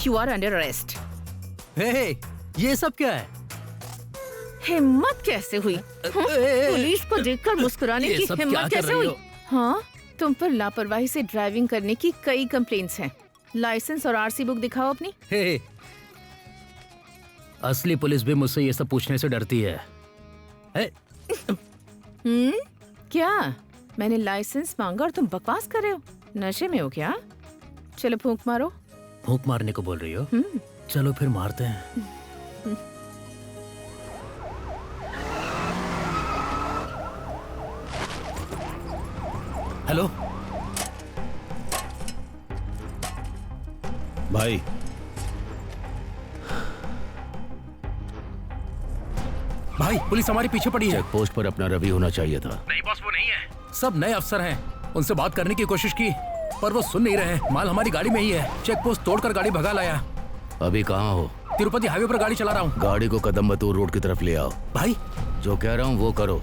You are under arrest. Hey, ये सब क्या है? हिम्मत कैसे हुई? पुलिस को देखकर मुस्कुराने ये की सब क्या हिम्मत कर कैसे रही हुई? हो? हाँ, तुम पर लापरवाही से ड्राइविंग करने की कई कंप्लेंट्स हैं। लाइसेंस और आरसी बुक दिखाओ अपनी। हे, असली पुलिस भी मुझसे ये सब पूछने से डरती है। हे, क्या मैंने लाइसेंस मांगा और तुम बकवास कर रहे हो? नशे में हो क्या? चलो फूंक मारो। फूंक मारने को बोल रही हो? चलो फिर मारते हैं। हेलो भाई, भाई, पुलिस हमारे पीछे पड़ी है। चेक पोस्ट पर अपना रवि होना चाहिए था। नहीं बॉस, वो नहीं है। सब नए अफसर हैं। उनसे बात करने की कोशिश की पर वो सुन नहीं रहे हैं। माल हमारी गाड़ी में ही है। चेक पोस्ट तोड़कर गाड़ी भगा लाया। अभी कहाँ हो? तिरुपति हाईवे पर गाड़ी चला रहा हूँ। गाड़ी को कदम्बतूर रोड की तरफ ले आओ। भाई, जो कह रहा हूँ वो करो।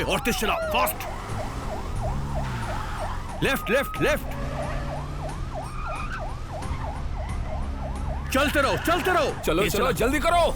और तेज चला, फास्ट। Left left left. चलते रहो, चलते रहो। चलो चलो, जल्दी करो।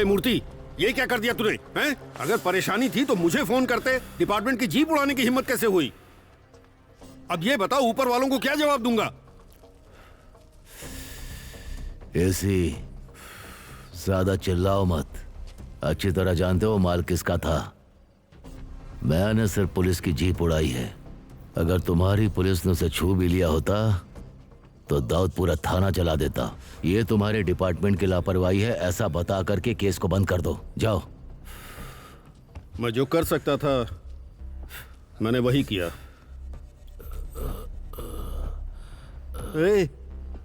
मूर्ति, ये क्या कर दिया तूने? हैं? अगर परेशानी थी तो मुझे फोन करते। डिपार्टमेंट की जीप उड़ाने की हिम्मत कैसे हुई? अब ये बताओ, ऊपर वालों को क्या जवाब दूंगा? ऐसी ज्यादा चिल्लाओ मत। अच्छी तरह जानते हो माल किसका था। मैंने सिर्फ पुलिस की जीप उड़ाई है। अगर तुम्हारी पुलिस ने उसे छू भी लिया होता तो दाऊद पूरा थाना चला देता। ये तुम्हारे डिपार्टमेंट की लापरवाही है, ऐसा बता करके केस को बंद कर दो। जाओ। मैं जो कर सकता था मैंने वही किया।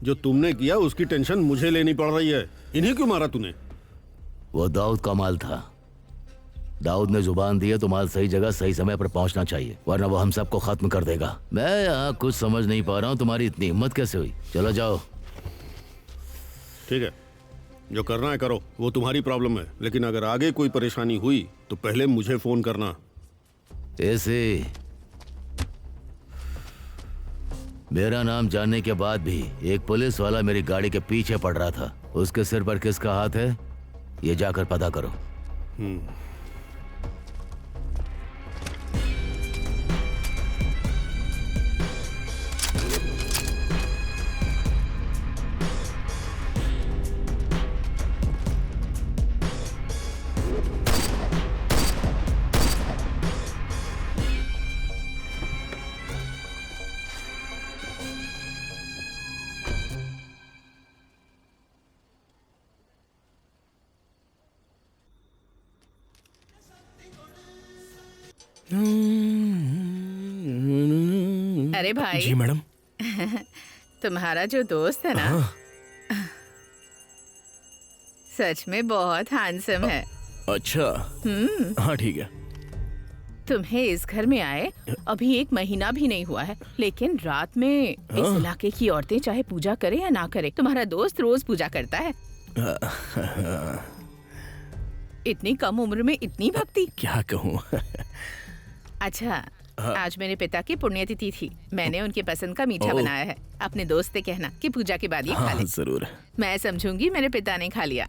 जो तुमने किया उसकी टेंशन मुझे लेनी पड़ रही है। इन्हें क्यों मारा तूने? वो दाऊद का माल था। दाऊद ने जुबान दी है तो माल सही जगह सही समय पर पहुंचना चाहिए, वरना वो हम सबको खत्म कर देगा। मैं यहाँ कुछ समझ नहीं पा रहा हूँ, तुम्हारी इतनी हिम्मत कैसे हुई? चलो जाओ। ठीक है, जो करना है करो, वो तुम्हारी प्रॉब्लम है। लेकिन अगर आगे कोई परेशानी हुई तो पहले मुझे फोन करना। ऐसे मेरा नाम जानने के बाद भी एक पुलिस वाला मेरी गाड़ी के पीछे पड़ रहा था। उसके सिर पर किसका हाथ है ये जाकर पता करो। अरे भाई। जी मैडम। तुम्हारा जो दोस्त है ना, सच में बहुत हैंडसम है। अच्छा, हाँ ठीक है। तुम्हें इस घर में आए अभी 1 महीना भी नहीं हुआ है, लेकिन रात में इस इलाके की औरतें चाहे पूजा करे या ना करे, तुम्हारा दोस्त रोज पूजा करता है। इतनी कम उम्र में इतनी भक्ति। क्या कहूँ। अच्छा, आज मेरे पिता की पुण्यतिथि थी। मैंने उनके पसंद का मीठा बनाया है। अपने दोस्त से कहना कि पूजा के बाद ये खा ले। जरूर। मैं समझूंगी मेरे पिता ने खा लिया।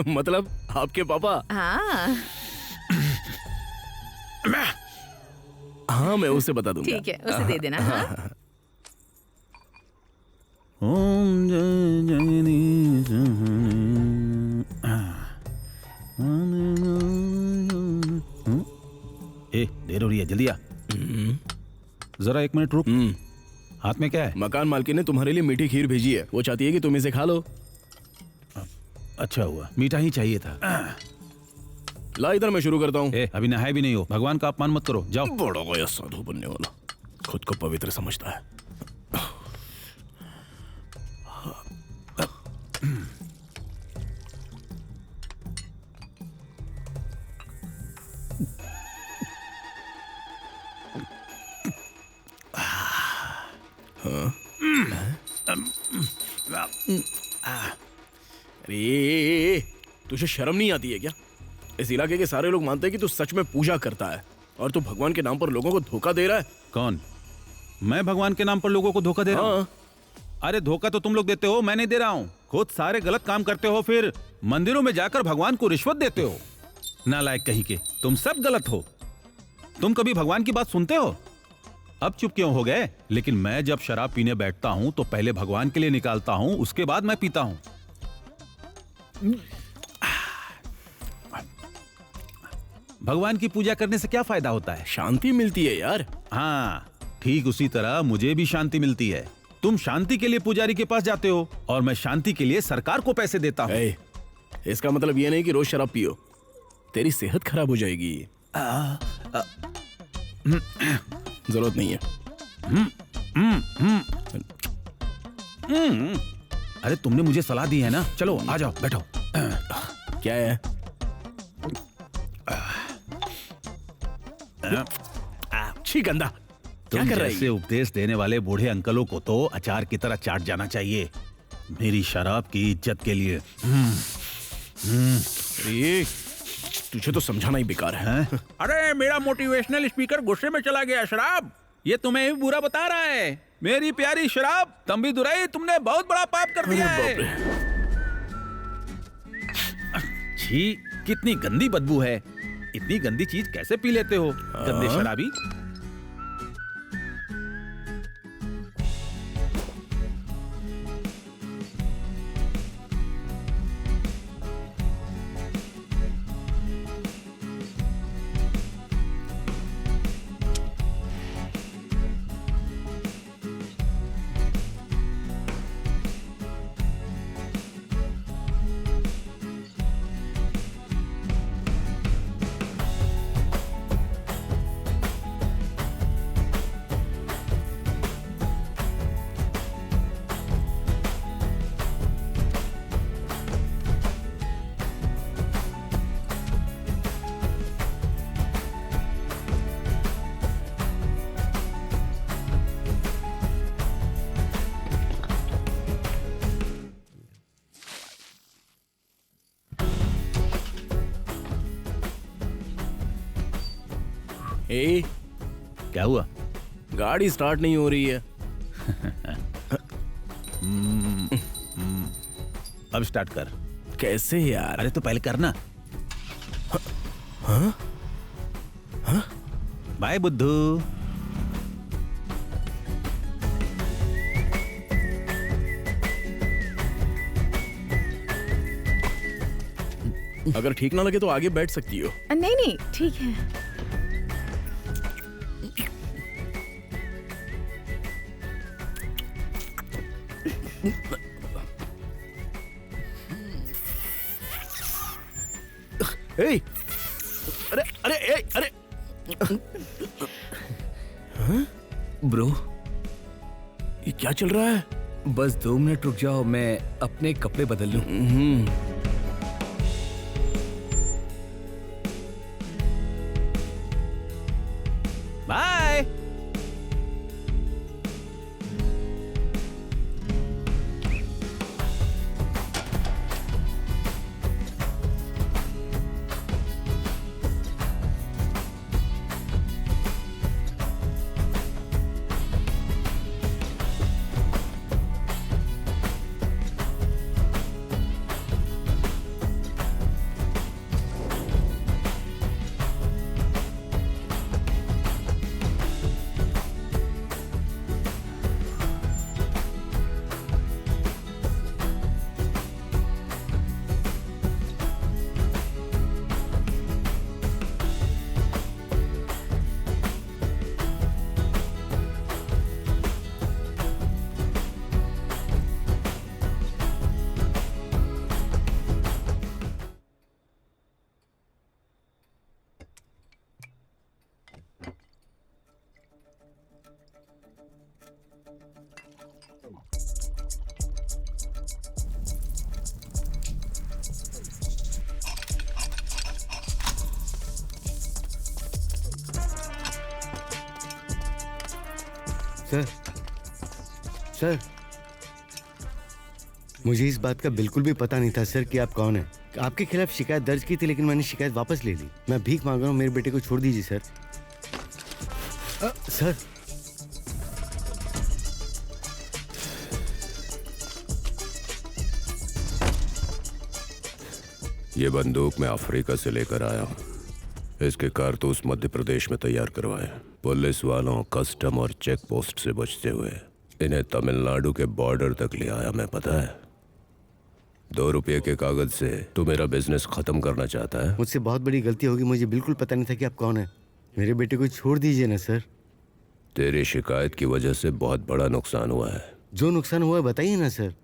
मतलब आपके पापा? हाँ हाँ, मैं उसे बता दूंगा। ठीक है, उसे दे देना। हाँ? ओम जय जगदीश ए, देर हो रही है, जल्दी आ। जरा 1 मिनट रुक। हाथ में क्या है? मकान मालकिन ने तुम्हारे लिए मीठी खीर भेजी है। वो चाहती है कि तुम इसे खा लो। अच्छा हुआ, मीठा ही चाहिए था। ला इधर, मैं शुरू करता हूँ। अभी नहाए भी नहीं हो, भगवान का अपमान मत करो, जाओ। बड़ा गया साधु बनने वाला, खुद को पवित्र समझता है। अरे, तुझे शर्म नहीं आती है क्या? इस इलाके के सारे लोग मानते हैं कि तू सच में पूजा करता है और तू भगवान के नाम पर लोगों को धोखा दे रहा है। कौन? मैं भगवान के नाम पर लोगों को धोखा दे रहा हूँ? अरे धोखा तो तुम लोग देते हो, मैं नहीं दे रहा हूँ। खुद सारे गलत काम करते हो, फिर मंदिरों में जाकर भगवान को रिश्वत देते हो। नालायक कहीं के, तुम सब गलत हो। तुम कभी भगवान की बात सुनते हो? अब चुप क्यों हो गए? लेकिन मैं जब शराब पीने बैठता हूं तो पहले भगवान के लिए निकालता हूं, उसके बाद मैं पीता हूं। भगवान की पूजा करने से क्या फायदा होता है? शांति मिलती है यार। हाँ, ठीक उसी तरह मुझे भी शांति मिलती है। तुम शांति के लिए पुजारी के पास जाते हो और मैं शांति के लिए सरकार को पैसे देता हूँ। इसका मतलब ये नहीं कि रोज शराब पियो, तेरी सेहत खराब हो जाएगी। जरूरत नहीं है। अरे तुमने मुझे सलाह दी है ना, चलो आ जाओ, बैठो। क्या है? छी गंदा, क्या कर रही है? उपदेश देने वाले बूढ़े अंकलों को तो अचार की तरह चाट जाना चाहिए। मेरी शराब की इज्जत के लिए। अरे तुझे तो समझाना ही बेकार है। अरे मेरा मोटिवेशनल स्पीकर गुस्से में चला गया। शराब ये तुम्हें भी बुरा बता रहा है। मेरी प्यारी शराब, तंबी दुराई, तुमने बहुत बड़ा पाप कर दिया है। छी, कितनी गंदी बदबू है। इतनी गंदी चीज कैसे पी लेते हो, गंदे शराबी। क्या हुआ? गाड़ी स्टार्ट नहीं हो रही है। अब स्टार्ट कर। कैसे यार? अरे तो पहले करना। बाय बुद्धू। अगर ठीक ना लगे तो आगे बैठ सकती हो। नहीं नहीं, ठीक है। अरे अरे अरे ब्रो, ये क्या चल रहा है? बस 2 मिनट रुक जाओ, मैं अपने कपड़े बदल लूं। सर सर मुझे इस बात का बिल्कुल भी पता नहीं था सर कि आप कौन हैं। आपके खिलाफ शिकायत दर्ज की थी लेकिन मैंने शिकायत वापस ले ली। मैं भीख मांग रहा हूँ, मेरे बेटे को छोड़ दीजिए सर। सर ये बंदूक मैं अफ्रीका से लेकर आया हूँ। इसके कारतूस मध्य प्रदेश में तैयार करवाए। पुलिस वालों, कस्टम और चेक पोस्ट से बचते हुए इन्हें तमिलनाडु के बॉर्डर तक ले आया मैं, पता है। 2 रुपये के कागज से तू मेरा बिजनेस खत्म करना चाहता है। मुझसे बहुत बड़ी गलती होगी, मुझे बिल्कुल पता नहीं था कि आप कौन हैं। मेरे बेटे को छोड़ दीजिए ना सर। तेरी शिकायत की वजह से बहुत बड़ा नुकसान हुआ है। जो नुकसान हुआ है बताइए ना सर।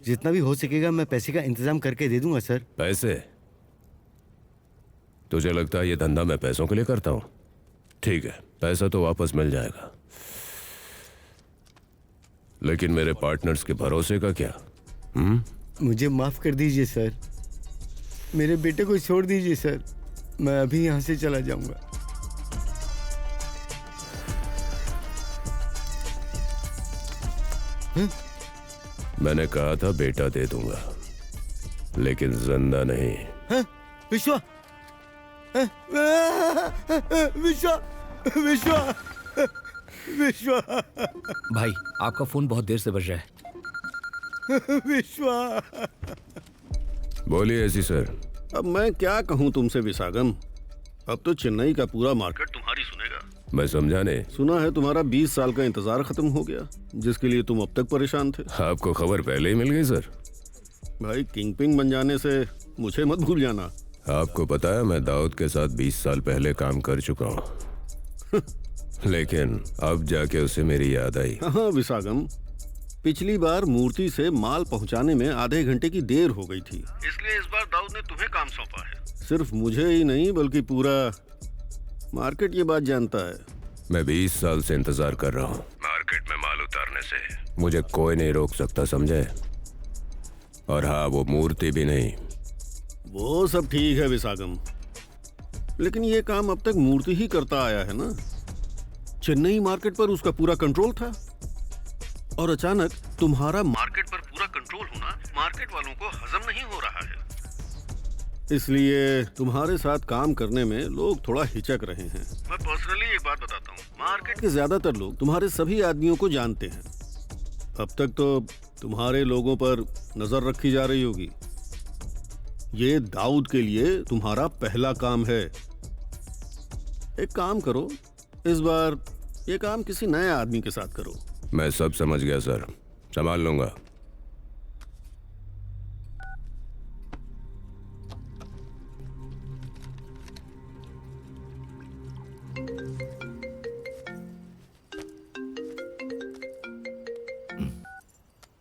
जितना भी हो सकेगा मैं पैसे का इंतजाम करके दे दूंगा सर। पैसे? तुझे लगता है ये धंधा मैं पैसों के लिए करता हूँ? ठीक है, पैसा तो वापस मिल जाएगा, लेकिन मेरे पार्टनर्स के भरोसे का क्या? मुझे माफ कर दीजिए सर। मेरे बेटे को छोड़ दीजिए सर। मैं अभी यहाँ से चला जाऊंगा। मैंने कहा था बेटा दे दूंगा, लेकिन जिंदा नहीं। विश्वा विश्वा विश्वा विश्वा भाई आपका फोन बहुत देर से बज रहा है। विश्वा। बोलिए ऐसी सर। अब मैं क्या कहूँ तुमसे विशागम, अब तो चेन्नई का पूरा मार्केट तुम्हारी सुनेगा। मैं समझा नहीं। सुना है तुम्हारा 20 साल का इंतजार खत्म हो गया, जिसके लिए तुम अब तक परेशान थे। आपको खबर पहले ही मिल गई सर। भाई किंगपिंग बन जाने से मुझे मत भूल जाना। आपको पता है मैं दाऊद के साथ 20 साल पहले काम कर चुका हूँ। लेकिन अब जाके उसे मेरी याद आई। हाँ विशागम, पिछली बार मूर्ति से माल पहुंचाने में आधे घंटे की देर हो गई थी, इसलिए इस बार दाऊद ने तुम्हें काम सौंपा है। सिर्फ मुझे ही नहीं बल्कि पूरा मार्केट ये बात जानता है। मैं 20 साल से इंतजार कर रहा हूँ। मार्केट में माल उतारने से मुझे कोई नहीं रोक सकता, समझे? और हाँ, वो मूर्ति भी नहीं। वो सब ठीक है विशागम, लेकिन ये काम अब तक मूर्ति ही करता आया है ना। चेन्नई मार्केट पर उसका पूरा कंट्रोल था, और अचानक तुम्हारा मार्केट पर पूरा कंट्रोल होना मार्केट वालों को हजम नहीं हो रहा है। इसलिए तुम्हारे साथ काम करने में लोग थोड़ा हिचक रहे हैं। मैं पर्सनली एक बात बताता हूँ, मार्केट के ज्यादातर लोग तुम्हारे सभी आदमियों को जानते हैं। अब तक तो तुम्हारे लोगों पर नजर रखी जा रही होगी। ये दाऊद के लिए तुम्हारा पहला काम है। एक काम करो, इस बार ये काम किसी नए आदमी के साथ करो। मैं सब समझ गया सर, संभाल लूंगा।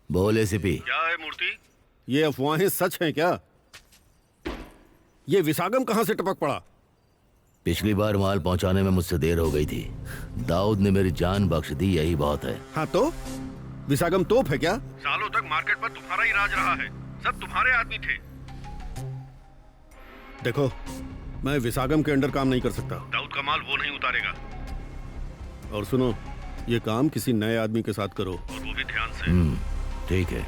बोल एसीपी। क्या है मूर्ति, ये अफवाहें सच हैं क्या? ये विशागम कहां से टपक पड़ा? पिछली बार माल पहुंचाने में मुझसे देर हो गई थी। दाऊद ने मेरी जान बख्श दी, यही बहुत है। हाँ तो विशागम तोप है क्या? सालों तक मार्केट पर तुम्हारा ही राज रहा है, सब तुम्हारे आदमी थे। देखो, मैं विशागम के अंडर काम नहीं कर सकता। दाऊद का माल वो नहीं उतारेगा। और सुनो, ये काम किसी नए आदमी के साथ करो, और वो भी ध्यान से। ठीक है।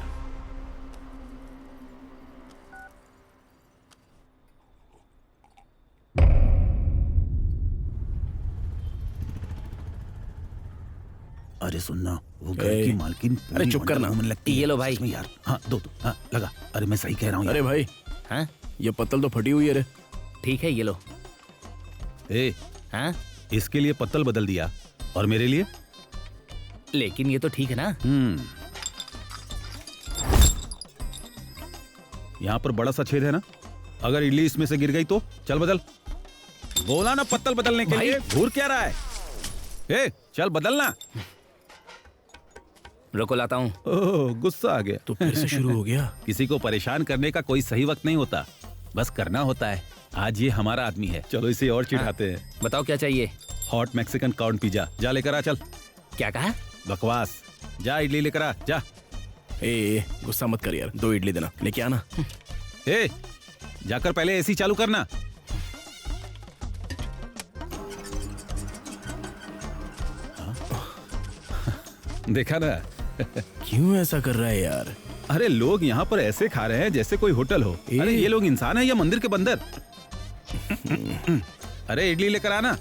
अरे सुनना, वो घर की मालकिन अरे चुप करना। लगती ये लो भाई। है यार। हाँ दो हाँ लगा। अरे मैं सही कह रहा हूँ। अरे भाई, हाँ ये पत्तल तो फटी हुई है रे। ठीक है, ये लो। ए, हाँ इसके लिए पत्तल बदल दिया, और मेरे लिए? लेकिन ये तो ठीक है ना। यहाँ पर बड़ा सा छेद है ना, अगर इडली इसमें से गिर गई तो? चल बदल। बोला ना पत्तल बदलने के लिए, घूर क्या रहा है? ए, चल बदलना। रुको, लाता हूँ। ओह, गुस्सा आ गया। तो फिर से शुरू हो गया। किसी को परेशान करने का कोई सही वक्त नहीं होता, बस करना होता है। आज ये हमारा आदमी है, चलो इसे और चिढ़ाते हैं। बताओ क्या चाहिए? हॉट मैक्सिकन कॉर्न पिज्जा, जा लेकर आ। चल। क्या कहा? बकवास, जा इडली लेकर आ, जा। गुस्सा मत कर यार, 2 इडली देना, लेके आना। ए, जाकर पहले एसी चालू करना। देखा ना? क्यों ऐसा कर रहा है यार? अरे लोग यहाँ पर ऐसे खा रहे हैं जैसे कोई होटल हो। अरे ये लोग इंसान है या मंदिर के बंदर? अरे इडली लेकर आना।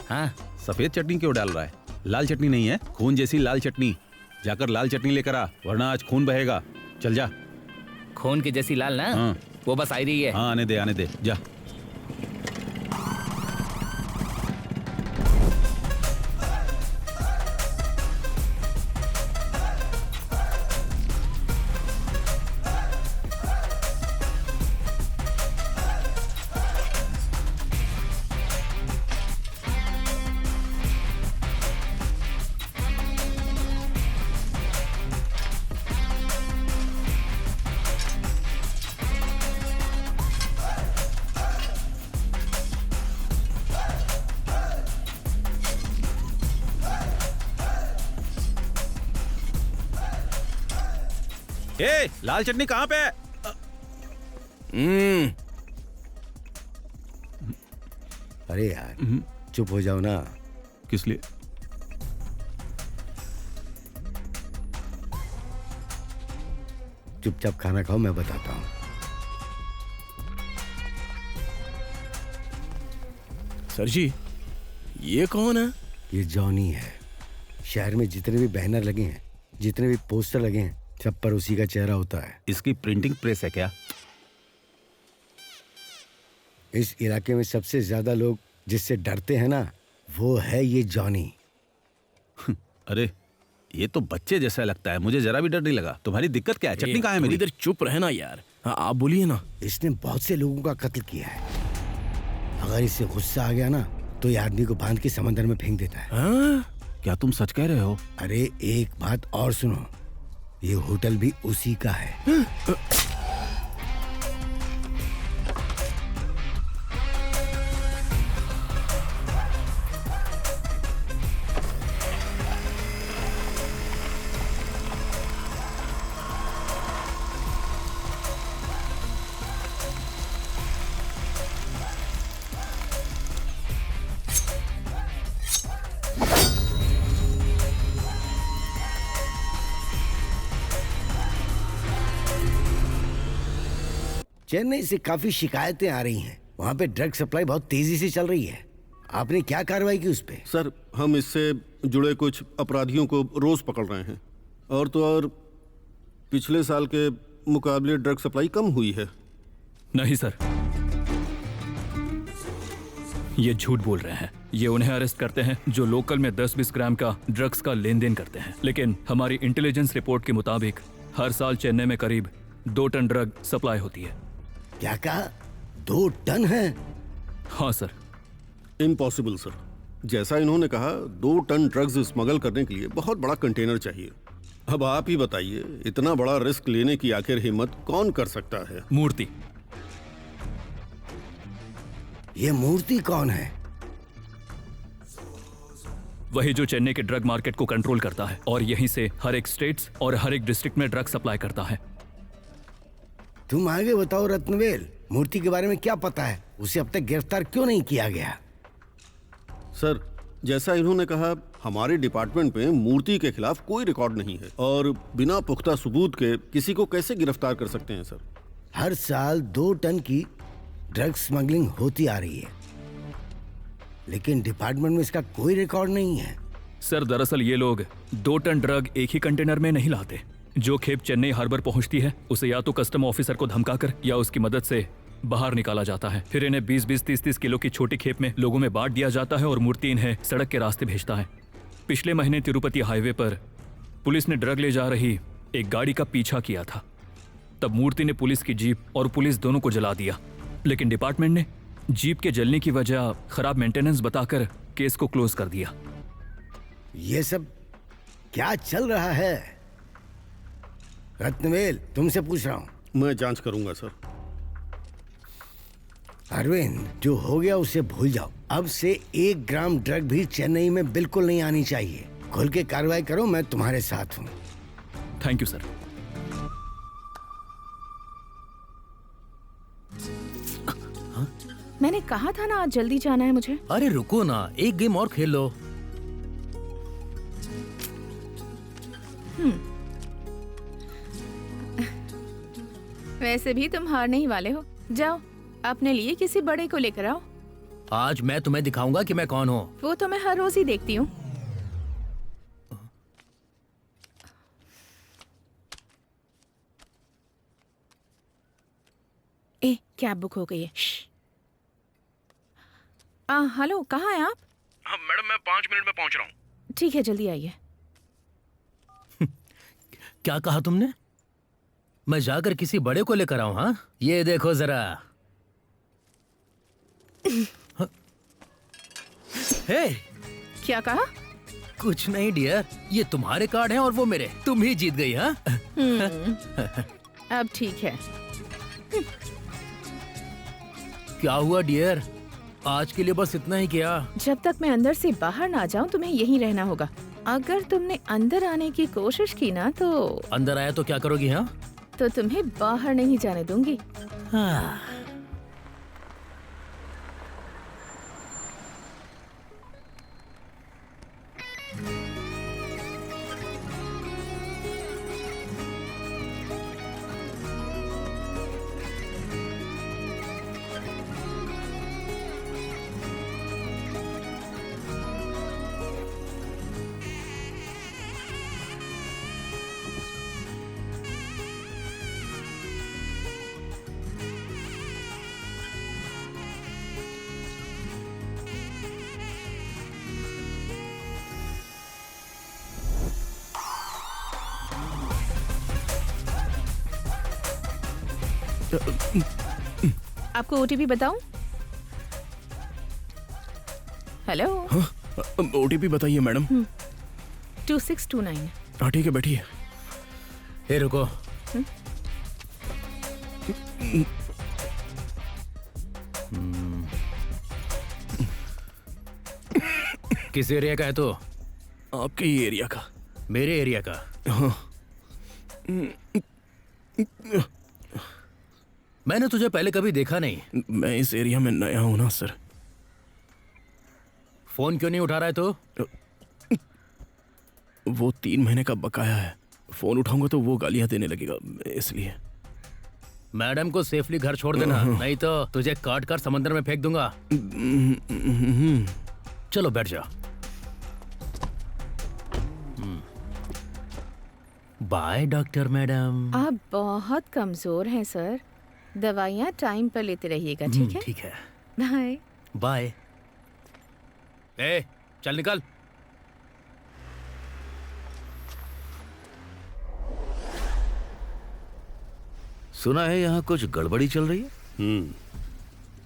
हाँ, सफेद चटनी क्यों डाल रहा है? लाल चटनी नहीं है, खून जैसी लाल चटनी। जाकर लाल चटनी लेकर आ, वरना आज खून बहेगा। चल जा। खून की जैसी लाल ना? हाँ। वो बस आई रही है। हाँ, आने दे जा। ए, लाल चटनी कहाँ पे है? अरे यार चुप हो जाओ ना। किस लिए? चुपचाप खाना खाओ, मैं बताता हूँ। सर जी, ये कौन है? ये जॉनी है। शहर में जितने भी बैनर लगे हैं, जितने भी पोस्टर लगे हैं, सब पर उसी का चेहरा होता है। इसकी प्रिंटिंग प्रेस है क्या? इस इलाके में सबसे ज्यादा लोग जिससे डरते हैं ना, वो है ये जॉनी। अरे ये तो बच्चे जैसा लगता है, मुझे जरा भी डर नहीं लगा। तुम्हारी दिक्कत क्या है? चटनी कहाँ है मेरी? इधर चुप रहना यार। हाँ, आप बोलिए ना। इसने बहुत से लोगों का कत्ल किया है। अगर इससे गुस्सा आ गया ना, तो ये आदमी को बांध के समंदर में फेंक देता है। हाँ? क्या तुम सच कह रहे हो? अरे एक बात और सुनो, ये होटल भी उसी का है। चेन्नई से काफी शिकायतें आ रही हैं। वहाँ पे ड्रग सप्लाई बहुत तेजी से चल रही है। आपने क्या कार्रवाई की उस पे? सर, हम इससे जुड़े कुछ अपराधियों को रोज पकड़ रहे हैं, और तो और पिछले साल के मुकाबले ड्रग सप्लाई कम हुई है। नहीं सर, ये झूठ बोल रहे हैं। ये उन्हें अरेस्ट करते हैं जो लोकल में 10-20 ग्राम का ड्रग्स का लेन देन करते हैं, लेकिन हमारी इंटेलिजेंस रिपोर्ट के मुताबिक हर साल चेन्नई में करीब 2 टन ड्रग सप्लाई होती है। क्या कहा? 2 टन है? हाँ सर। Impossible sir. जैसा इन्होंने कहा, 2 टन ड्रग्स स्मगल करने के लिए बहुत बड़ा कंटेनर चाहिए। अब आप ही बताइए, इतना बड़ा रिस्क लेने की आखिर हिम्मत कौन कर सकता है? मूर्ति। ये मूर्ति कौन है? वही जो चेन्नई के ड्रग मार्केट को कंट्रोल करता है और यहीं से हर एक स्टेट्स और हर एक डिस्ट्रिक्ट में ड्रग सप्लाई करता है। तुम आगे बताओ रत्नवेल, मूर्ति के बारे में क्या पता है? उसे अब तक गिरफ्तार क्यों नहीं किया गया? सर, जैसा इन्होंने कहा, हमारे डिपार्टमेंट में मूर्ति के खिलाफ कोई रिकॉर्ड नहीं है, और बिना पुख्ता सबूत के किसी को कैसे गिरफ्तार कर सकते हैं सर? हर साल 2 टन की ड्रग स्मगलिंग होती आ रही है, लेकिन डिपार्टमेंट में इसका कोई रिकॉर्ड नहीं है। सर दरअसल ये लोग 2 टन ड्रग एक ही कंटेनर में नहीं लाते। जो खेप चेन्नई हार्बर पहुंचती है, उसे या तो कस्टम ऑफिसर को धमकाकर या उसकी मदद से बाहर निकाला जाता है। फिर इन्हें 20-20, 30-30 किलो की छोटी खेप में लोगों में बांट दिया जाता है और मूर्ति इन्हें सड़क के रास्ते भेजता है। पिछले महीने तिरुपति हाईवे पर पुलिस ने ड्रग ले जा रही एक गाड़ी का पीछा किया था। तब मूर्ति ने पुलिस की जीप और पुलिस दोनों को जला दिया, लेकिन डिपार्टमेंट ने जीप के जलने की वजह खराब मेंटेनेंस बताकर केस को क्लोज कर दिया। ये सब क्या चल रहा है? रत्नवेल, तुमसे पूछ रहा हूं। मैं जांच करूंगा सर। अरविंद, जो हो गया उसे भूल जाओ। अब से 1 ग्राम ड्रग भी चेन्नई में बिल्कुल नहीं आनी चाहिए। खुल के कार्रवाई करो, मैं तुम्हारे साथ हूँ। Thank you sir. मैंने कहा था ना आज जल्दी जाना है मुझे। अरे रुको ना, एक गेम और खेल लो। वैसे भी तुम हारने ही वाले हो। जाओ अपने लिए किसी बड़े को लेकर आओ। आज मैं तुम्हें दिखाऊंगा कि मैं कौन हूँ। वो तो मैं हर रोज ही देखती हूँ। ए, कैब बुक हो गई है। हेलो, कहाँ हैं आप? हाँ मैडम, मैं 5 मिनट में पहुंच रहा हूँ। ठीक है, जल्दी आइए। क्या कहा तुमने? मैं जाकर किसी बड़े को लेकर आऊं? हाँ, ये देखो जरा। हे, क्या कहा? कुछ नहीं डियर, ये तुम्हारे कार्ड हैं और वो मेरे। तुम ही जीत गई। हाँ अब ठीक है। क्या हुआ डियर? आज के लिए बस इतना ही किया? जब तक मैं अंदर से बाहर ना जाऊं तुम्हें यहीं रहना होगा। अगर तुमने अंदर आने की कोशिश की ना तो अंदर आया तो क्या करोगी? हाँ, तो तुम्हें बाहर नहीं जाने दूंगी। हाँ। आपको ओटीपी बताऊं? हेलो। ओटीपी बताइए मैडम। 2629। हाँ ठीक है, बैठिए। हे रुको। किस एरिया का है तो? आपके ही एरिया का। मेरे एरिया का? हाँ। मैंने तुझे पहले कभी देखा नहीं। मैं इस एरिया में नया हूं ना सर। फोन क्यों नहीं उठा रहा है तो? वो 3 महीने का बकाया है। फोन उठाऊंगा तो वो गालियां देने लगेगा, इसलिए। मैडम को सेफली घर छोड़ देना, नहीं तो तुझे काट कर समंदर में फेंक दूंगा। चलो बैठ जा। By doctor madam. आप बहुत कमजोर हैं सर। दवाइयाँ टाइम पर लेते रहिएगा, ठीक है? ठीक है, बाय। बाय। ए, चल निकल। सुना है यहाँ कुछ गड़बड़ी चल रही है।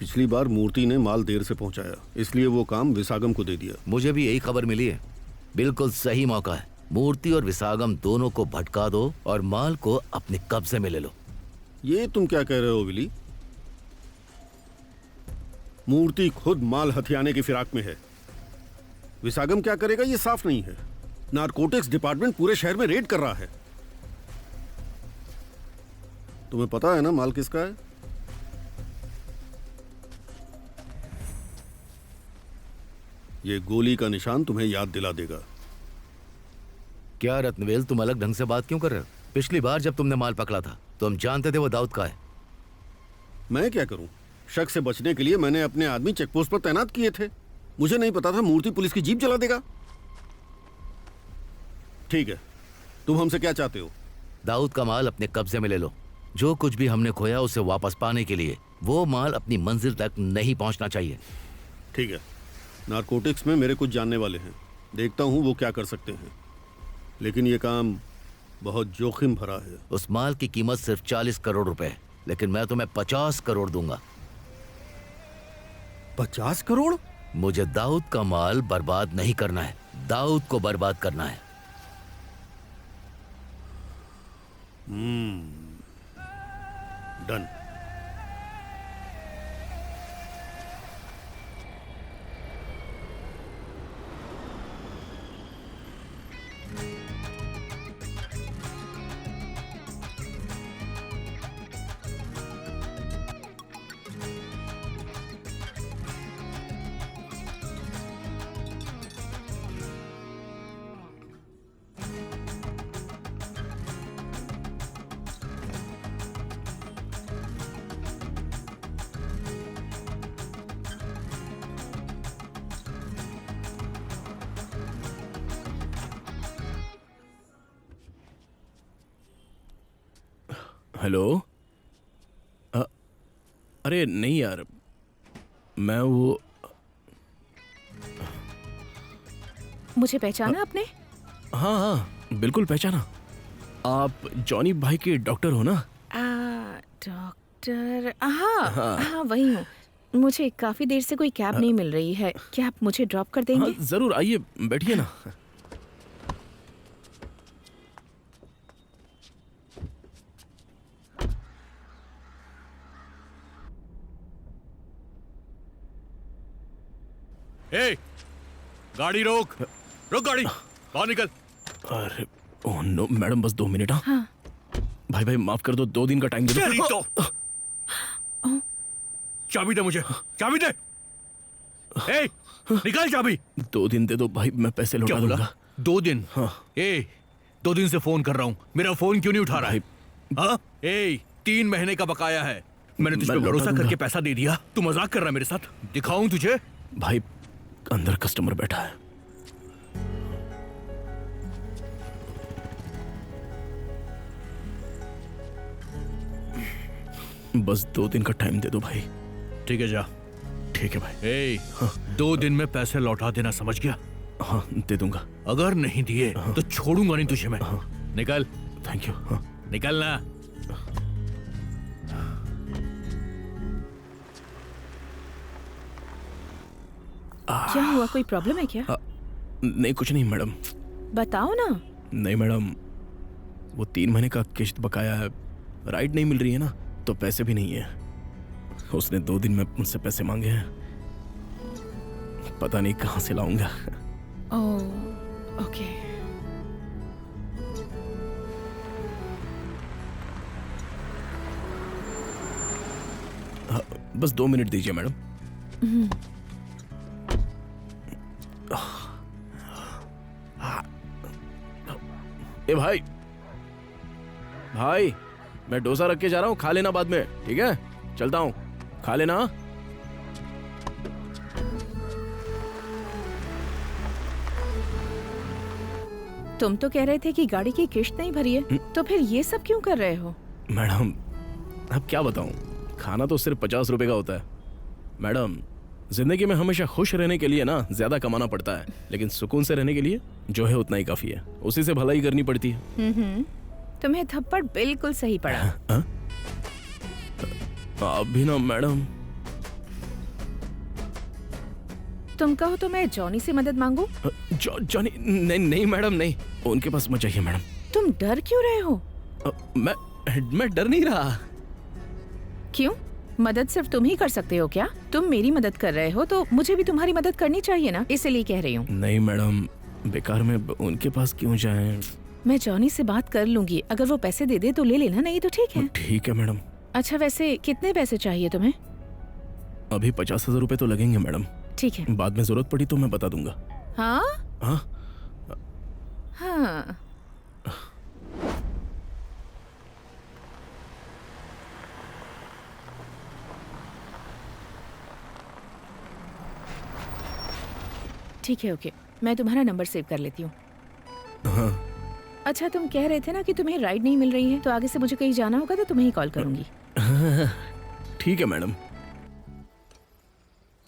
पिछली बार मूर्ति ने माल देर से पहुंचाया, इसलिए वो काम विसागम को दे दिया। मुझे भी यही खबर मिली है। बिल्कुल सही मौका है। मूर्ति और विसागम दोनों को भटका दो और माल को अपने कब्जे में ले लो। ये तुम क्या कह रहे हो विली? मूर्ति खुद माल हथियाने की फिराक में है। विसागम क्या करेगा ये साफ नहीं है। नारकोटिक्स डिपार्टमेंट पूरे शहर में रेड कर रहा है। तुम्हें पता है ना माल किसका है? ये गोली का निशान तुम्हें याद दिला देगा। क्या रत्नवेल, तुम अलग ढंग से बात क्यों कर रहे हो? पिछली बार जब तुमने माल पकड़ा था तुम जानते थे वो दाऊद का है। मैं क्या करूं? शक से बचने के लिए मैंने अपने आदमी चेकपोस्ट पर तैनात किए थे। मुझे नहीं पता था मूर्ति पुलिस की जीप जला देगा। ठीक है, तुम हमसे क्या चाहते हो? दाऊद का माल अपने कब्जे में ले लो। जो कुछ भी हमने खोया उसे वापस पाने के लिए वो माल अपनी मंजिल तक नहीं पहुंचना चाहिए। ठीक है, नारकोटिक्स में मेरे कुछ जानने वाले हैं, देखता हूं वो क्या कर सकते हैं। लेकिन ये काम बहुत जोखिम भरा है। उस माल की कीमत सिर्फ 40 करोड़ रुपए, लेकिन मैं तुम्हें 50 करोड़ दूंगा। 50 करोड़? मुझे दाऊद का माल बर्बाद नहीं करना है, दाऊद को बर्बाद करना है। डन। हेलो। अरे नहीं यार, मैं वो मुझे पहचाना आपने? हाँ हाँ बिल्कुल पहचाना। आप जॉनी भाई के डॉक्टर हो ना? डॉक्टर, हाँ हाँ वही हूँ। मुझे काफी देर से कोई कैब नहीं मिल रही है, क्या आप मुझे ड्रॉप कर देंगे? हाँ जरूर, आइए बैठिए ना। ए, गाड़ी रोक, रोक गाड़ी, बाहर निकल। अरे ओह नो मैडम, बस 2 मिनट। हाँ भाई भाई माफ कर दो, 2 दिन का टाइम दे तेरी दो। चाबी दे मुझे, चाबी दे। ए, निकाल चाबी। 2 दिन दे दो भाई, मैं पैसे लौटा क्या बोला? दूंगा। 2 दिन? हाँ। ए, 2 दिन से फोन कर रहा हूँ, मेरा फोन क्यों नहीं उठा रहा है? हाँ? ए, 3 महीने का बकाया है, मैंने तुझ पे मैं लौटा भरोसा दूंगा। करके पैसा दे दिया, तू मजाक कर रहा है मेरे साथ? दिखाऊं तुझे? भाई अंदर कस्टमर बैठा है। बस 2 दिन का टाइम दे दो भाई। ठीक है जा। ठीक है भाई। ए, 2 दिन में पैसे लौटा देना, समझ गया? हाँ दे दूंगा। अगर नहीं दिए तो छोड़ूंगा नहीं तुझे मैं। निकल। Thank you. हाँ। निकलना। क्या हुआ, कोई प्रॉब्लम है क्या? नहीं कुछ नहीं मैडम। बताओ ना। नहीं मैडम, वो 3 महीने का किश्त बकाया है, राइड नहीं मिल रही है ना, तो पैसे भी नहीं है। उसने 2 दिन में मुझसे पैसे मांगे हैं, पता नहीं कहाँ से लाऊंगा। Oh okay. बस 2 मिनट दीजिए मैडम। ए भाई, भाई मैं डोसा रख के जा रहा हूँ, खा लेना बाद में, ठीक है? चलता हूँ, खा लेना। तुम तो कह रहे थे कि गाड़ी की किश्त नहीं भरी है, तो फिर ये सब क्यों कर रहे हो? मैडम अब क्या बताऊं, खाना तो सिर्फ 50 रुपए का होता है। मैडम जिंदगी में हमेशा खुश रहने के लिए ना ज्यादा कमाना पड़ता है, लेकिन सुकून से रहने के लिए जो है उतना ही काफी है, उसी से भलाई करनी पड़ती है। तुम्हें थप्पड़ बिल्कुल सही पड़ा। आप भी ना मैडम। तुम कहो तो मैं जॉनी से मदद मांगू? जॉनी? नहीं नहीं मैडम नहीं, उनके पास मत जाइए मैडम। तुम डर क्यों रहे हो? मैं डर नहीं रहा। क्यों? मदद सिर्फ तुम ही कर सकते हो क्या? तुम मेरी मदद कर रहे हो तो मुझे भी तुम्हारी मदद करनी चाहिए ना, इसलिए कह रही हूँ। नहीं मैडम, बेकार में उनके पास क्यों जाएं? मैं जॉनी से बात कर लूंगी, अगर वो पैसे दे दे तो ले लेना, नहीं तो ठीक है। ठीक है मैडम। अच्छा वैसे कितने पैसे चाहिए तुम्हें? अभी 50,000 रुपए तो लगेंगे मैडम, ठीक है। बाद में जरूरत पड़ी तो मैं बता दूंगा। हाँ हाँ हाँ। ठीक है ओके, मैं तुम्हारा नंबर सेव कर लेती हूँ। हाँ। अच्छा तुम कह रहे थे ना कि तुम्हें राइड नहीं मिल रही है, तो आगे से मुझे कहीं जाना होगा तो तुम्हें ही कॉल करूंगी। ठीक है मैडम।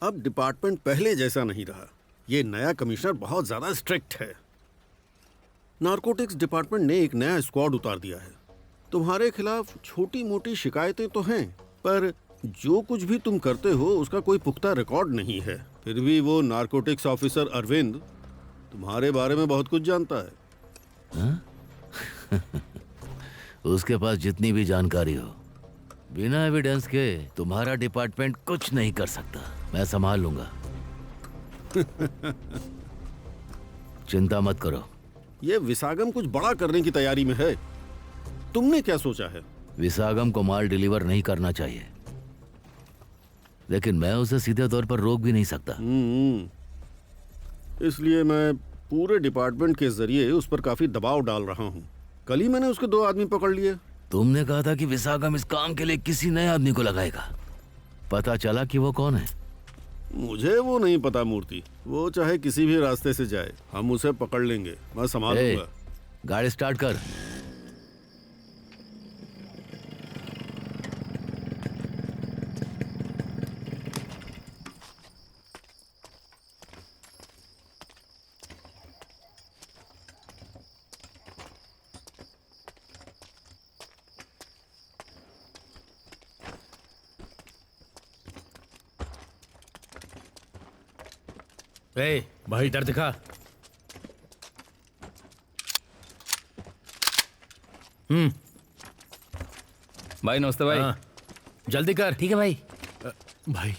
अब डिपार्टमेंट पहले जैसा नहीं रहा, ये नया कमिश्नर बहुत ज्यादा स्ट्रिक्ट है। नारकोटिक्स डिपार्टमेंट ने एक नया स्क्वाड उतार दिया है। तुम्हारे खिलाफ छोटी मोटी शिकायतें तो हैं, पर जो कुछ भी तुम करते हो उसका कोई पुख्ता रिकॉर्ड नहीं है। फिर भी वो नारकोटिक्स ऑफिसर अरविंद तुम्हारे बारे में बहुत कुछ जानता है। उसके पास जितनी भी जानकारी हो, बिना एविडेंस के तुम्हारा डिपार्टमेंट कुछ नहीं कर सकता। मैं संभाल लूंगा। चिंता मत करो। ये विसागम कुछ बड़ा करने की तैयारी में है। तुमने क्या सोचा है? विसागम को माल डिलीवर नहीं करना चाहिए, लेकिन मैं उसे सीधे तौर पर रोक भी नहीं सकता। इसलिए मैं पूरे डिपार्टमेंट के जरिए उस पर काफी दबाव डाल रहा हूँ। कल ही मैंने उसके 2 आदमी पकड़ लिए। तुमने कहा था कि विसागम इस काम के लिए किसी नए आदमी को लगाएगा। पता चला कि वो कौन है? मुझे वो नहीं पता मूर्ति, वो चाहे किसी भी रास्ते से जाए, हम उसे पकड़ लेंगे। मैं संभाल लूंगा। गाड़ी स्टार्ट कर। ए भाई इधर दिखा। भाई नमस्ते भाई। हाँ, जल्दी कर। ठीक है भाई। भाई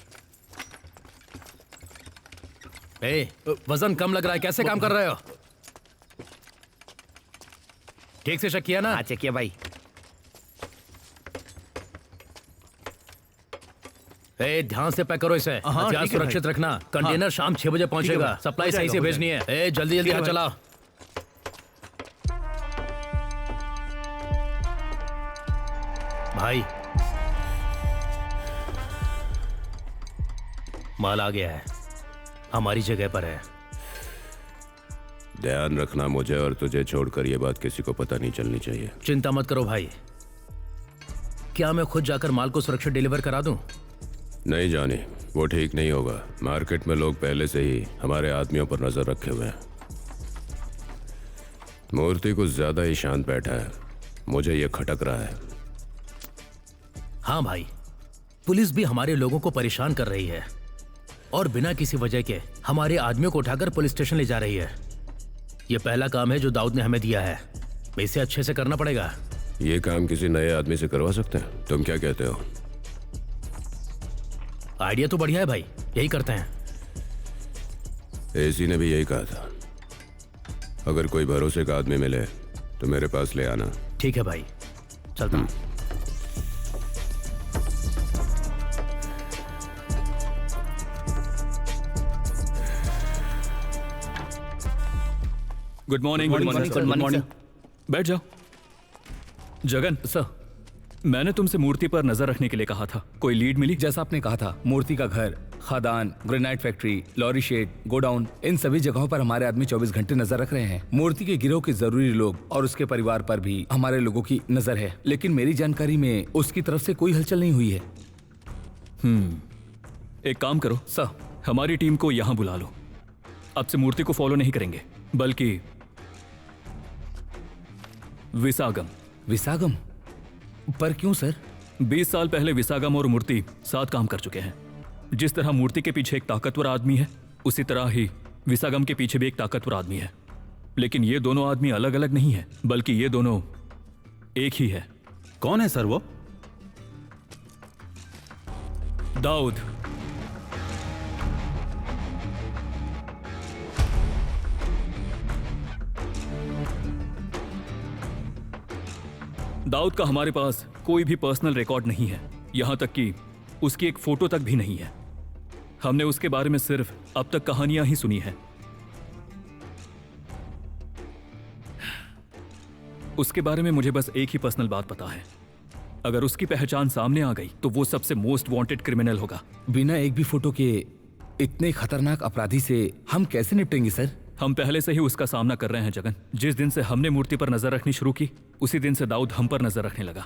ए वजन कम लग रहा है, कैसे काम कर रहे हो? ठीक से चेक किया ना? हाँ चेक किया भाई। ए ध्यान से पैक करो इसे। हाँ, हथियार ठीक है सुरक्षित भाई। रखना। कंटेनर शाम 6 बजे पहुंचेगा। भाई। सप्लाई हो सही से जाएगा, भेजनी है। ए जल्दी जल्दी ठीक है हाथ भाई। चलाओ। भाई माल आ गया है, हमारी जगह पर है। ध्यान रखना, मुझे और तुझे छोड़कर ये बात किसी को पता नहीं चलनी चाहिए। चिंता मत करो भाई। क्या मैं खुद जाकर माल को सुरक्षित डिलीवर करा दूं? नहीं जानी, वो ठीक नहीं होगा। मार्केट में लोग पहले से ही हमारे आदमियों पर नजर रखे हुए हैं। मूर्ति कुछ ज्यादा ही शांत बैठा है, मुझे ये खटक रहा है। हाँ भाई, पुलिस भी हमारे लोगों को परेशान कर रही है और बिना किसी वजह के हमारे आदमियों को उठाकर पुलिस स्टेशन ले जा रही है। यह पहला काम है जो दाऊद ने हमें दिया है, इसे अच्छे से करना पड़ेगा। ये काम किसी नए आदमी से करवा सकते हैं? तुम क्या कहते हो? आइडिया तो बढ़िया है भाई, यही करते हैं। एसी ने भी यही कहा था। अगर कोई भरोसे का आदमी मिले तो मेरे पास ले आना। ठीक है भाई, चलता हूं। Good morning. Good morning sir. बैठ जाओ। जगन सर, मैंने तुमसे मूर्ति पर नजर रखने के लिए कहा था, कोई लीड मिली? जैसा आपने कहा था, मूर्ति का घर, खदान, granite factory, lorry shed, godown, इन सभी जगहों पर हमारे आदमी 24 घंटे नजर रख रहे हैं। मूर्ति के गिरोह के जरूरी लोग और उसके परिवार पर भी हमारे लोगों की नजर है, लेकिन मेरी जानकारी में उसकी तरफ से कोई हलचल नहीं हुई है। एक काम करो सर, हमारी टीम को यहां बुला लो। अब से मूर्ति को फॉलो नहीं करेंगे, बल्कि विसागम। विसागम? पर क्यों सर? 20 साल पहले विसागम और मूर्ति साथ काम कर चुके हैं। जिस तरह मूर्ति के पीछे एक ताकतवर आदमी है, उसी तरह ही विसागम के पीछे भी एक ताकतवर आदमी है। लेकिन ये दोनों आदमी अलग अलग नहीं है, बल्कि ये दोनों एक ही है। कौन है सर वो? दाऊद। दाऊद का हमारे पास कोई भी पर्सनल रिकॉर्ड नहीं है, यहां तक कि उसकी एक फोटो तक भी नहीं है। हमने उसके बारे में सिर्फ अब तक कहानियां ही सुनी है। उसके बारे में मुझे बस एक ही पर्सनल बात पता है, अगर उसकी पहचान सामने आ गई तो वो सबसे मोस्ट वांटेड क्रिमिनल होगा। बिना एक भी फोटो के इतने खतरनाक अपराधी से हम कैसे निपटेंगे सर? हम पहले से ही उसका सामना कर रहे हैं जगन। जिस दिन से हमने मूर्ति पर नजर रखनी शुरू की, उसी दिन से दाऊद हम पर नजर रखने लगा।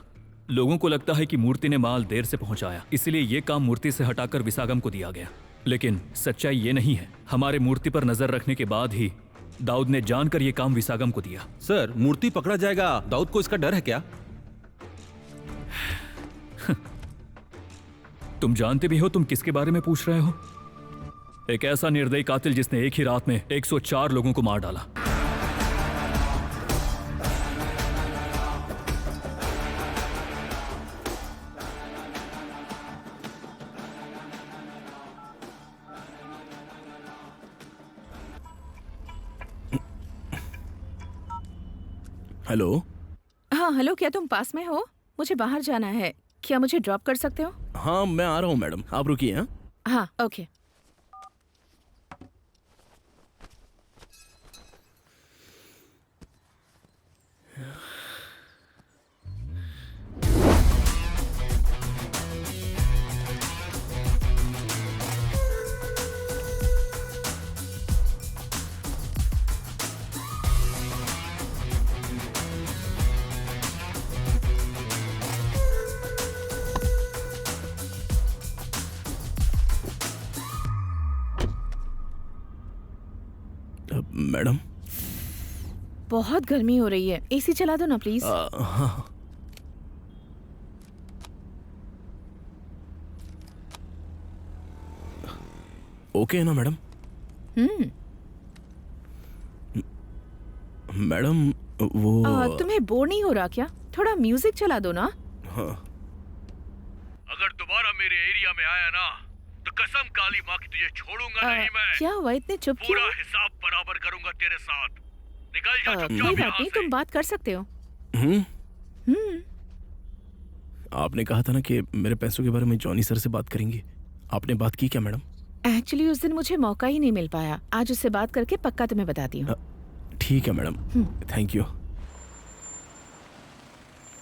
लोगों को लगता है कि मूर्ति ने माल देर से पहुंचाया, इसलिए ये काम मूर्ति से हटाकर विसागम को दिया गया। लेकिन सच्चाई ये नहीं है। हमारे मूर्ति पर नजर रखने के बाद ही दाऊद ने जानकर ये काम विसागम को दिया। सर, मूर्ति पकड़ा जाएगा, दाऊद को इसका डर है क्या? तुम जानते भी हो तुम किसके बारे में पूछ रहे हो? एक ऐसा निर्दयी कातिल जिसने एक ही रात में 104 लोगों को मार डाला। हेलो। हाँ हेलो, क्या तुम पास में हो? मुझे बाहर जाना है, क्या मुझे ड्रॉप कर सकते हो? हाँ मैं आ रहा हूँ मैडम, आप रुकिए। हाँ हाँ ओके। मैडम। बहुत गर्मी हो रही है, एसी चला दो ना प्लीज। हाँ। ओके है ना मैडम? मैडम वो तुम्हें बोर नहीं हो रहा क्या? थोड़ा म्यूजिक चला दो ना। हाँ। अगर दोबारा मेरे एरिया में आया ना तो कसम काली माँ की तुझे छोड़ूंगा नहीं मैं। क्या हुआ, इतने चुप क्यों? पूरा हिसाब बराबर करूंगा तेरे साथ। निकल जा कोई चुपचाप बात यहाँ नहीं, से। तुम बात कर सकते हो। आपने कहा था ना कि मेरे पैसों के बारे में जॉनी सर से बात करेंगी। आपने बात की क्या मैडम? एक्चुअली उस दिन मुझे मौका ही नहीं मिल पाया। आज उससे बात करके पक्का तुम्हें बताती हूँ। ठीक है मैडम, थैंक यू।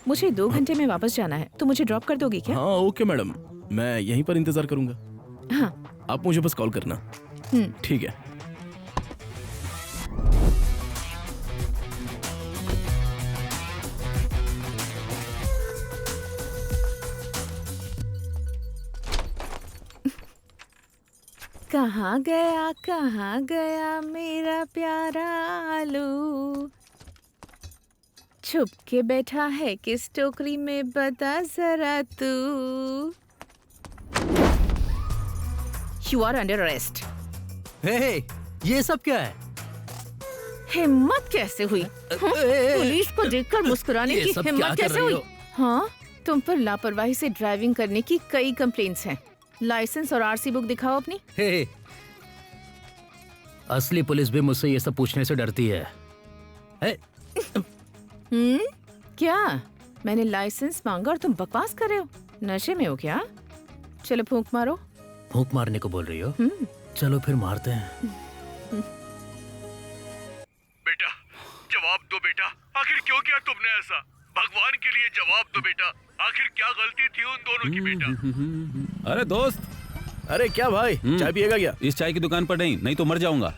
मुझे 2 घंटे में वापस जाना है, तो मुझे ड्रॉप कर दोगी क्या? हाँ ओके मैडम, मैं यहीं पर इंतजार करूंगा। हाँ। आप मुझे बस कॉल करना। ठीक है। कहाँ गया मेरा प्यारा आलू? छुप के बैठा है किस टोकरी में, बता जरा तू। You are under arrest. Hey, ये सब क्या है? हिम्मत कैसे हुई? पुलिस को देखकर मुस्कुराने ये की सब क्या हिम्मत कर कैसे रही हुई? हो? हाँ, तुम पर लापरवाही से ड्राइविंग करने की कई कंप्लेंट्स हैं। लाइसेंस और आरसी बुक दिखाओ अपनी। हे, असली पुलिस भी मुझसे ये सब पूछने से डरती है। हे, क्या मैंने लाइसेंस मांगा और तुम बकवास कर रहे हो? नशे में हो क्या? चलो फूंक मारो। फूंक मारने को बोल रही हो? चलो फिर मारते हैं। बेटा जवाब दो बेटा, आखिर क्यों किया तुमने ऐसा? भगवान के लिए जवाब दो बेटा, आखिर क्या गलती थी उन दोनों की बेटा? अरे दोस्त, अरे क्या भाई, चाय पिएगा क्या? इस चाय की दुकान पर नहीं तो मर जाऊंगा।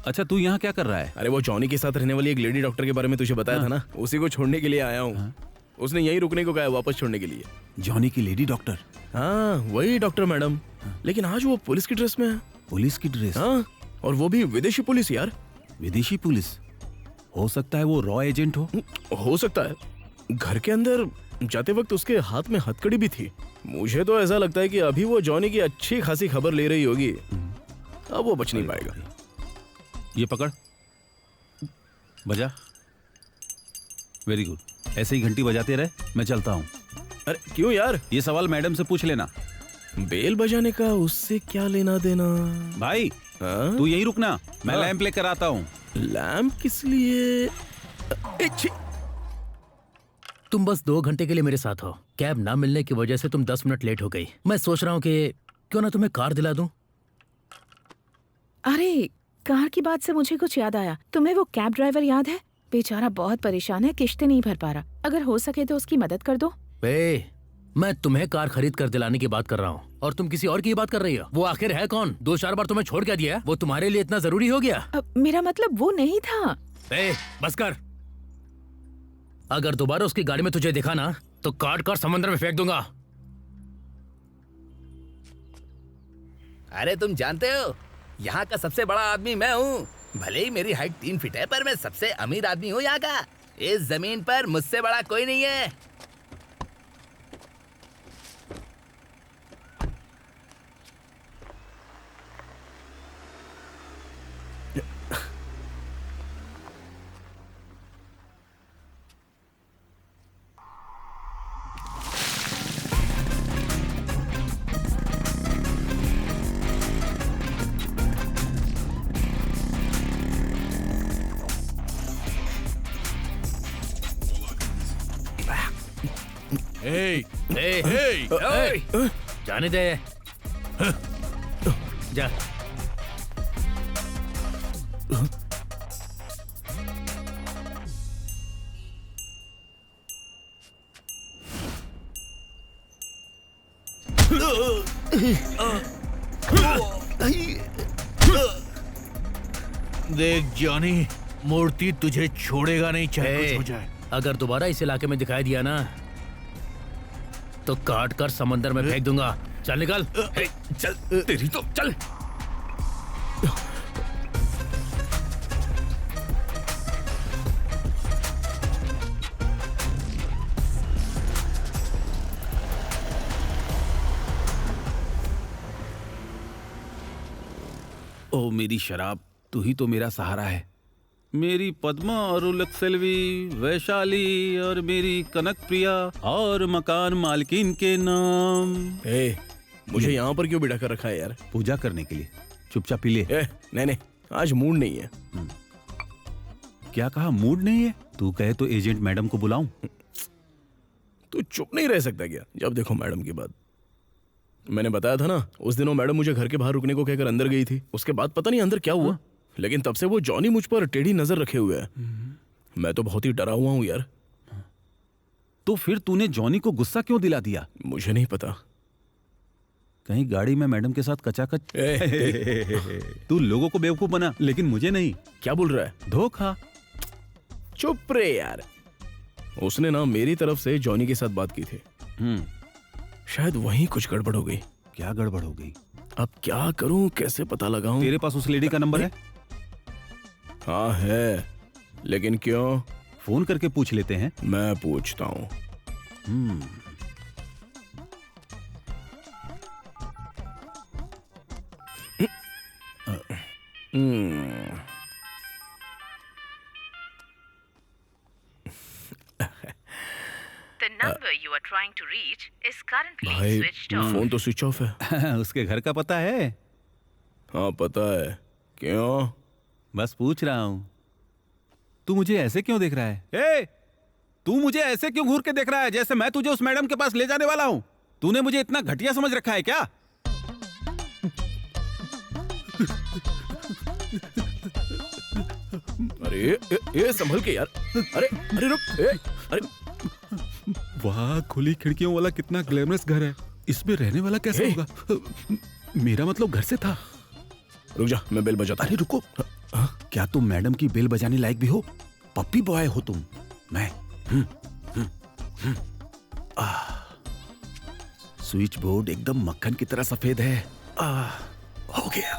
अच्छा तू यहाँ क्या कर रहा है? अरे वो जॉनी के साथ रहने वाली एक लेडी डॉक्टर के बारे में तुझे बताया था ना, उसी को छोड़ने के लिए आया हूँ। उसने यहीं रुकने को कहा है, वापस छोड़ने के लिए। जॉनी की लेडी डॉक्टर? हाँ वही डॉक्टर मैडम, लेकिन आज वो पुलिस की ड्रेस में है। पुलिस की ड्रेस? हाँ, और वो भी विदेशी पुलिस यार। विदेशी पुलिस? हो सकता है वो रॉ एजेंट हो सकता है। घर के अंदर जाते वक्त उसके हाथ में हथकड़ी भी थी। मुझे तो ऐसा लगता है कि अभी वो जॉनी की अच्छी खासी खबर ले रही होगी। अब वो बच नहीं पाएगा। ये पकड़, बजा। वेरी गुड, ऐसे ही घंटी बजाते रहे, मैं चलता हूँ। अरे क्यों यार? ये सवाल मैडम से पूछ लेना। बेल बजाने का उससे क्या लेना देना? भाई तू यहीं रुकना, मैं लैंप लेकर आता हूँ। लैंप किस लिए? तुम बस 2 घंटे के लिए मेरे साथ हो। कैब ना मिलने की वजह से तुम 10 मिनट लेट हो गई। मैं सोच रहा हूँ कि क्यों ना तुम्हें कार दिला दूं। अरे कार की बात से मुझे कुछ याद आया। तुम्हें वो कैब ड्राइवर याद है? बेचारा बहुत परेशान है, किश्तें नहीं भर पा रहा। अगर हो सके तो उसकी मदद कर दो। मैं तुम्हें कार खरीद कर दिलाने की बात कर रहा हूँ और तुम किसी और की बात कर रही हो। वो आखिर है कौन? 2-4 बार तुम्हें छोड़ के दिया, वो तुम्हारे लिए इतना जरूरी हो गया? मेरा मतलब वो नहीं था। बस कर। अगर दोबारा उसकी गाड़ी में तुझे दिखा ना तो काट कर समुद्र में फेंक दूंगा। अरे तुम जानते हो यहाँ का सबसे बड़ा आदमी मैं हूँ। भले ही मेरी हाइट 3 फीट है, पर मैं सबसे अमीर आदमी हूँ यहाँ का। इस जमीन पर मुझसे बड़ा कोई नहीं है। जाने दे। जा। देख जॉनी, मूर्ति तुझे छोड़ेगा नहीं, चाहे कुछ हो जाए। अगर दोबारा इस इलाके में दिखाई दिया ना तो काट कर समंदर में फेंक दूंगा। चल निकल। चल तेरी तो चल। ओ मेरी शराब, तू ही तो मेरा सहारा है। मेरी पद्मा और उलक्सेल्वी, वैशाली और मेरी कनक प्रिया और मकान मालकिन के नाम। मुझे यहाँ पर क्यों बिठा कर रखा है यार? पूजा करने के लिए। चुपचाप पी ले। नहीं, आज मूड नहीं है। क्या कहा, मूड नहीं है? तू कहे तो एजेंट मैडम को बुलाऊं? तू चुप नहीं रह सकता क्या? जब देखो मैडम की बात। मैंने बताया था ना, उस दिन वो मैडम मुझे घर के बाहर रुकने को कहकर अंदर गई थी। उसके बाद पता नहीं अंदर क्या हुआ, लेकिन तब से वो जॉनी मुझ पर टेढ़ी नजर रखे हुए है। मैं तो बहुत ही डरा हुआ हूँ यार। तो फिर तूने जॉनी को गुस्सा क्यों दिला दिया? मुझे नहीं पता। कहीं गाड़ी में मैडम के साथ कचाकच। तू लोगों को बेवकूफ बना, लेकिन मुझे नहीं। क्या बोल रहा है? धोखा। चुप रे यार। उसने ना मेरी तरफ से जॉनी के साथ बात की थी। शायद वहीं कुछ गड़बड़ हो गई। क्या गड़बड़ हो गई? अब क्या करूं, कैसे पता लगाऊं? तेरे पास उस लेडी का नंबर है? हाँ है, लेकिन क्यों? फोन करके पूछ लेते हैं। मैं पूछता हूँ। The number you are trying to reach is currently भाई switched off. फोन तो स्विच ऑफ है। उसके घर का पता है? हाँ पता है। क्यों? बस पूछ रहा हूँ। तू मुझे ऐसे क्यों देख रहा है? ए, तू मुझे ऐसे क्यों घूर के देख रहा है, जैसे मैं तुझे उस मैडम के पास ले जाने वाला हूँ? तूने मुझे इतना घटिया समझ रखा है क्या? अरे ये संभल के यार। अरे रुक। अरे वाह, खुली खिड़कियों वाला कितना ग्लैमरस घर है। इसमें रहने वाला कैसे होगा? मेरा मतलब घर से था। रुक जा, मैं बेल बजाता। अरे रुको। क्या तुम मैडम की बेल बजाने लायक भी हो? पप्पी बॉय हो तुम। मैं स्विच बोर्ड एकदम मक्खन की तरह सफेद है। हो गया।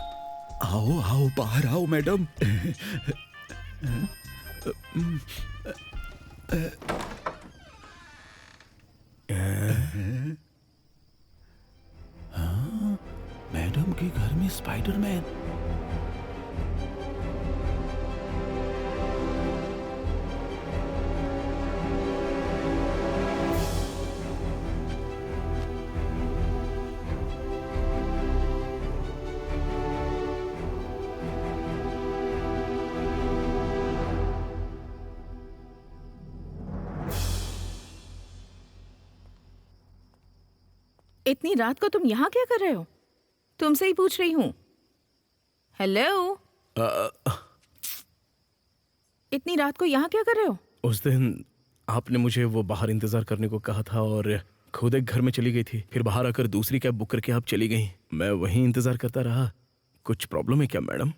आओ आओ, बाहर आओ मैडम। मैडम के घर में स्पाइडरमैन। इतनी रात को तुम यहाँ क्या कर रहे हो? तुमसे ही पूछ रही हूँ। हेलो, इतनी रात को यहाँ क्या कर रहे हो? उस दिन आपने मुझे वो बाहर इंतजार करने को कहा था और खुद एक घर में चली गई थी। फिर बाहर आकर दूसरी कैब बुक करके आप चली गई। मैं वहीं इंतजार करता रहा। कुछ प्रॉब्लम है क्या मैडम?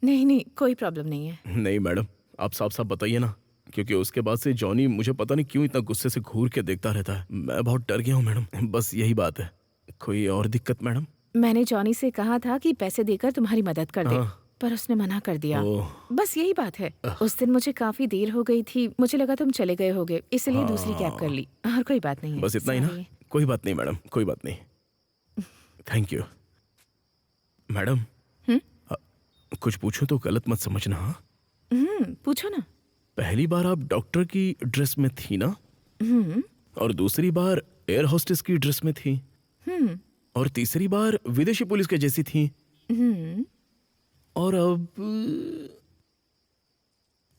नहीं, कोई प्रॉब्लम नहीं है। नहीं मैडम, आप साफ साफ बताइए ना, क्योंकि उसके बाद से जॉनी मुझे पता नहीं क्यों इतना गुस्से से घूर के देखता रहता है। मैं बहुत डर गया हूँ मैडम, बस यही बात है। कोई और दिक्कत मैडम? मैंने जॉनी से कहा था कि पैसे देकर तुम्हारी मदद कर दे, पर उसने मना कर दिया। बस यही बात है। उस दिन मुझे काफी देर हो गई थी, मुझे लगा तुम चले गए होगे, इसलिए दूसरी कैब कर ली। और कोई बात नहीं है। बस इतना ही ना? कोई बात नहीं मैडम, कोई बात नहीं। Thank you madam. कुछ पूछो तो गलत मत समझना। हाँ पूछो ना। पहली बार आप डॉक्टर की ड्रेस में थी ना? और दूसरी बार एयर होस्टेस की ड्रेस में थी। और तीसरी बार विदेशी पुलिस के जैसी थी। और अब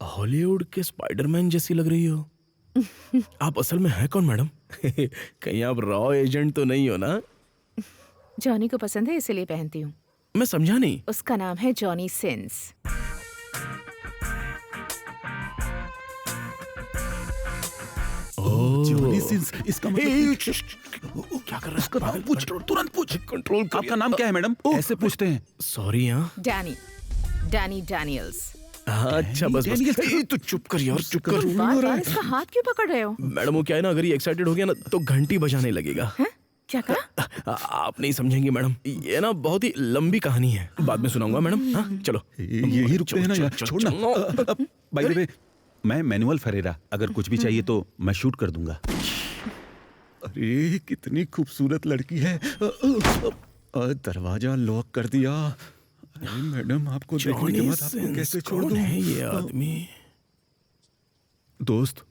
हॉलीवुड के स्पाइडरमैन जैसी लग रही हो। आप असल में है कौन मैडम? कहीं आप रॉ एजेंट तो नहीं हो ना? जॉनी को पसंद है इसलिए पहनती हूँ। मैं समझा नहीं। उसका नाम है जॉनी सिंस। जॉनी सिंस, इसका मतलब क्या कर रहा है? तुरंत पूछ। कंट्रोल कर। आपका नाम क्या है मैडम? ऐसे पूछते हैं। सॉरी। हाँ डैनी डैनियल्स। अच्छा बस तू चुप कर यार, चुप कर। बार इसका हाथ क्यों पकड़ रहे हो? मैडम वो क्या है ना, अगर ये एक्साइटेड हो गया ना तो घंटी बजाने लगेगा। क्या कहा? आप नहीं समझेंगे मैडम, ये ना बहुत ही लंबी कहानी है, बाद में सुनाऊंगा मैडम। हाँ चलो यही रुकते हैं ना यार, छोड़ना। बाय द वे, मैं मैनुअल फरेरा, अगर कुछ भी चाहिए तो मैं शूट कर दूंगा। अरे कितनी खूबसूरत लड़की है। दरवाजा लॉक कर दिया। मैडम आपको देखने के बाद आपको कैसे छोड़ दूं? है ये आदमी? दोस्त,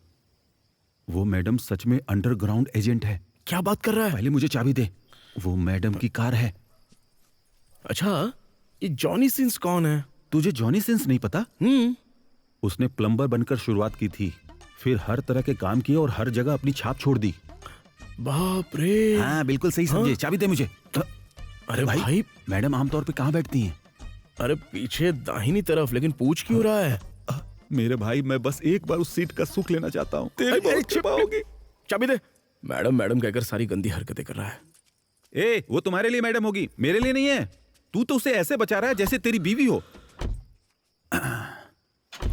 वो मैडम सच में अंडरग्राउंड एजेंट है। क्या बात कर रहा है? पहले मुझे चाबी दे। वो मैडम की कार है। अच्छा, ये जॉनी सिंस कौन है? तुझे जॉनी सिंस नहीं पता? उसने प्लम्बर बनकर शुरुआत की थी, फिर हर तरह के काम किए और हर जगह अपनी छाप छोड़ दी। बाप रे। हाँ, बिल्कुल सही समझे। चाबी दे मुझे। अरे भाई, मैडम आमतौर पे कहाँ बैठती हैं? अरे पीछे दाहिनी तरफ, लेकिन पूछ क्यों रहा है? मेरे भाई, मैं बस एक बार उस सीट का सुख लेना चाहता हूँ। तेरी बहुत कृपा होगी। चाबी दे। मैडम मैडम कहकर सारी गंदी हरकतें कर रहा है। ए, वो तुम्हारे लिए मैडम होगी, मेरे लिए नहीं है। तू तो उसे ऐसे बचा रहा है जैसे तेरी बीवी हो।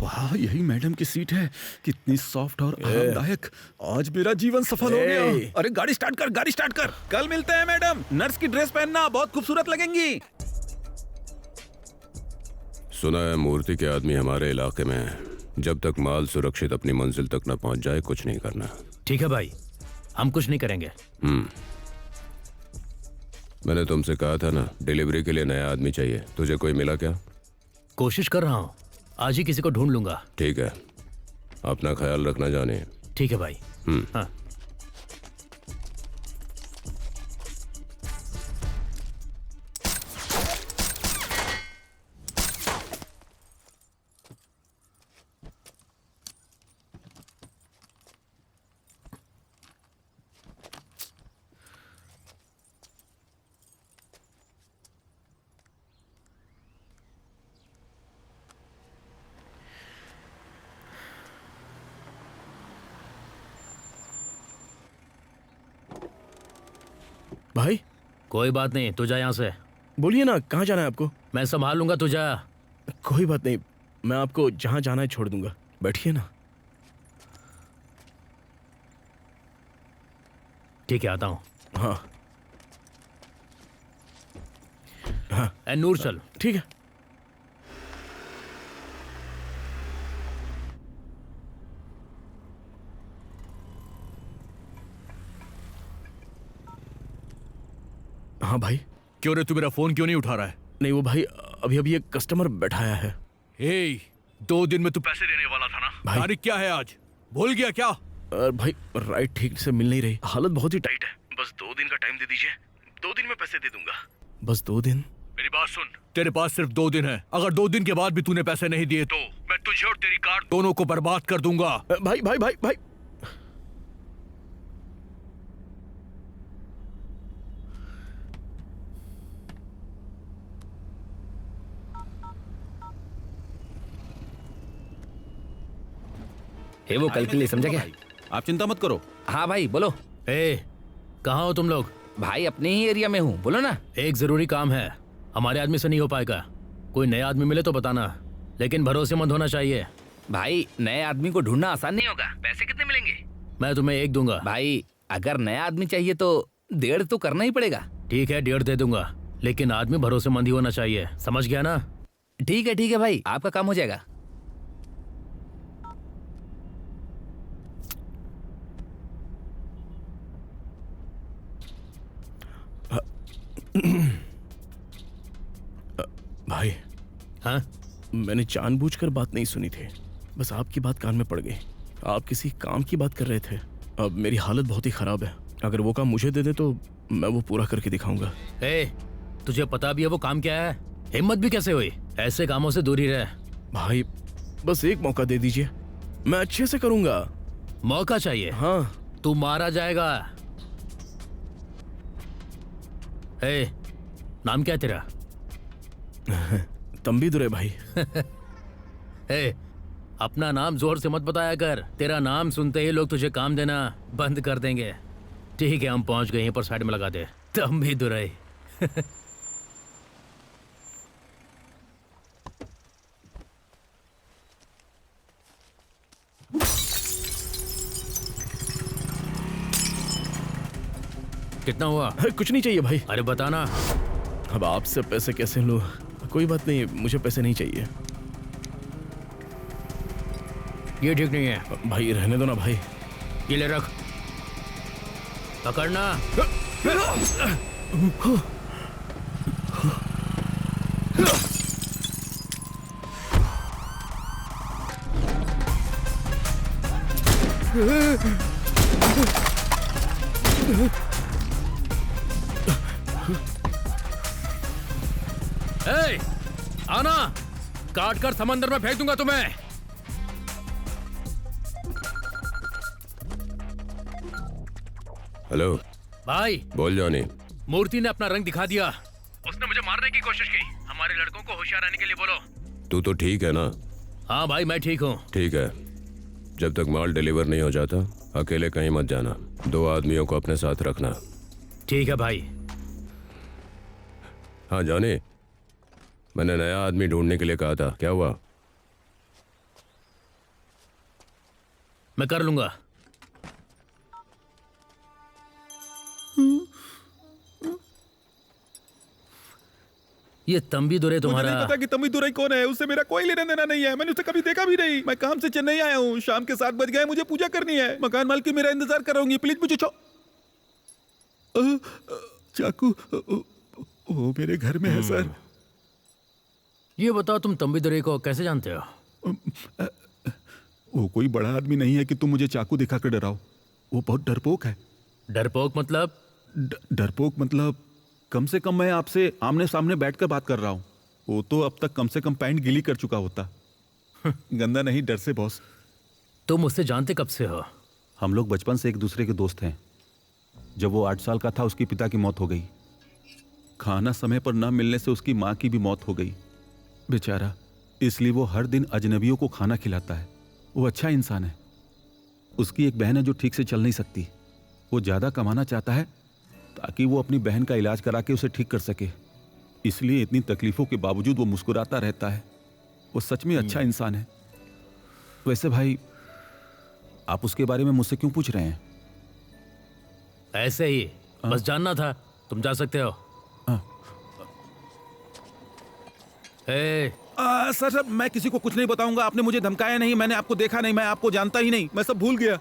वाह, यही मैडम की सीट है। कितनी सॉफ्ट और आरामदायक। आज मेरा जीवन सफल हो गया। अरे गाड़ी स्टार्ट कर, गाड़ी स्टार्ट कर। कल मिलते हैं मैडम। नर्स की ड्रेस पहनना, बहुत खूबसूरत लगेंगी। सुना है मूर्ति के आदमी हमारे इलाके में है। जब तक माल सुरक्षित अपनी मंजिल तक न पहुंच जाए, कुछ नहीं करना। ठीक है भाई, हम कुछ नहीं करेंगे। मैंने तुमसे कहा था ना, डिलीवरी के लिए नया आदमी चाहिए। तुझे कोई मिला क्या? कोशिश कर रहा हूँ, आज ही किसी को ढूंढ लूंगा। ठीक है, अपना ख्याल रखना जाने। ठीक है भाई। हाँ। भाई, कोई बात नहीं, तू जा यहाँ से। बोलिए ना, कहाँ जाना है आपको? मैं संभाल लूंगा, तू जा। कोई बात नहीं, मैं आपको जहाँ जाना है छोड़ दूंगा। बैठिए ना। ठीक है, आता हूँ। हाँ हाँ। ए नूर, चल। ठीक है। हाँ भाई। क्यों रे, तू मेरा फोन क्यों नहीं उठा रहा है? नहीं वो भाई, अभी अभी एक कस्टमर बैठाया है। 2 दिन में तू पैसे देने वाला था ना? भाई, तारीख क्या है आज? भूल गया क्या? भाई राइट ठीक से मिल नहीं रही, हालत बहुत ही टाइट है। बस 2 दिन का टाइम दे दीजिए, 2 दिन में पैसे दे दूंगा। बस 2 दिन? मेरी बात सुन, तेरे पास सिर्फ 2 दिन है। अगर 2 दिन के बाद भी तूने पैसे नहीं दिए तो मैं तुझे और तेरी कार दोनों को बर्बाद कर दूंगा। भाई भाई भाई भाई, वो कल के लिए समझा क्या? आप चिंता मत करो। हाँ भाई, बोलो। कहाँ हो तुम लोग? भाई अपने ही एरिया में हूँ, बोलो ना। एक जरूरी काम है, हमारे आदमी से नहीं हो पाएगा। कोई नया आदमी मिले तो बताना, लेकिन भरोसेमंद होना चाहिए। भाई नए आदमी को ढूंढना आसान नहीं होगा। पैसे कितने मिलेंगे? मैं तुम्हें 1 दूंगा। भाई अगर नया आदमी चाहिए तो 1.5 तो करना ही पड़ेगा। ठीक है, 1.5 दे दूंगा, लेकिन आदमी भरोसेमंद ही होना चाहिए। समझ गया ना? ठीक है भाई, आपका काम हो जाएगा। भाई। हाँ? मैंने जानबूझकर बात नहीं सुनी थी, बस आपकी बात कान में पड़ गई। आप किसी काम की बात कर रहे थे। अब मेरी हालत बहुत ही खराब है, अगर वो काम मुझे दे दे तो मैं वो पूरा करके दिखाऊंगा। तुझे पता भी है वो काम क्या है? हिम्मत भी कैसे हुई? ऐसे कामों से दूर ही रह। भाई बस एक मौका दे दीजिए, मैं अच्छे से करूंगा। मौका चाहिए? हाँ। तू मारा जाएगा। नाम क्या है तेरा? तंबी दुरे भाई। अपना नाम जोर से मत बताया कर, तेरा नाम सुनते ही लोग तुझे काम देना बंद कर देंगे। ठीक है, हम पहुंच गए, यहीं पर साइड में लगा दे। तंबी दुरे। कितना हुआ? कुछ नहीं चाहिए भाई। अरे बताना। अब आपसे पैसे कैसे लूं? कोई बात नहीं, मुझे पैसे नहीं चाहिए। ये ठीक नहीं है भाई, रहने दो ना भाई। ये ले रख, पकड़ना। ए, आना, काट कर समंदर में फेंक दूंगा तुम्हें। हेलो भाई, बोल जॉनी। मूर्ति ने अपना रंग दिखा दिया। उसने मुझे मारने की कोशिश की। हमारे लड़कों को होशियार रहने के लिए बोलो। तू तो ठीक है ना? हाँ भाई, मैं ठीक हूँ। ठीक है, जब तक माल डिलीवर नहीं हो जाता अकेले कहीं मत जाना। 2 आदमियों को अपने साथ रखना। ठीक है भाई। हाँ जॉनी, मैंने नया आदमी ढूंढने के लिए कहा था, क्या हुआ? मैं कर लूंगा। ये तंबी दुरे तुम्हारा? मुझे नहीं पता कि तंबी दुरई कौन है। उससे मेरा कोई लेना देना नहीं है। मैंने उसे कभी देखा भी नहीं। मैं काम से चेन्नई आया हूँ। शाम के 7 बज गए, मुझे पूजा करनी है। मकान मालकिन मेरा इंतजार कर रही है। प्लीज मुझे चाकू वो मेरे घर में है सर। ये बताओ, तुम तंबी दुरे को कैसे जानते हो? वो कोई बड़ा आदमी नहीं है कि तुम मुझे चाकू दिखा कर डराओ। वो बहुत डरपोक है। डरपोक मतलब? डरपोक मतलब कम से कम मैं आपसे आमने सामने बैठकर बात कर रहा हूँ। वो तो अब तक कम से कम पैंट गीली कर चुका होता। गंदा नहीं, डर से बॉस। तुम उससे जानते कब से हो? हम लोग बचपन से एक दूसरे के दोस्त हैं। जब वो 8 साल का था उसके पिता की मौत हो गई। खाना समय पर न मिलने से उसकी माँ की भी मौत हो गई बेचारा। इसलिए वो हर दिन अजनबियों को खाना खिलाता है। वो अच्छा इंसान है। उसकी एक बहन है जो ठीक से चल नहीं सकती। वो ज़्यादा कमाना चाहता है ताकि वो अपनी बहन का इलाज करा के उसे ठीक कर सके। इसलिए इतनी तकलीफों के बावजूद वो मुस्कुराता रहता है। वो सच में अच्छा इंसान है। वैसे भाई, आप उसके बारे में मुझसे क्यों पूछ रहे हैं? ऐसे ही, बस जानना था। तुम जा सकते हो। सर, मैं किसी को कुछ नहीं बताऊंगा। आपने मुझे धमकाया नहीं, मैंने आपको देखा नहीं, मैं आपको जानता ही नहीं, मैं सब भूल गया।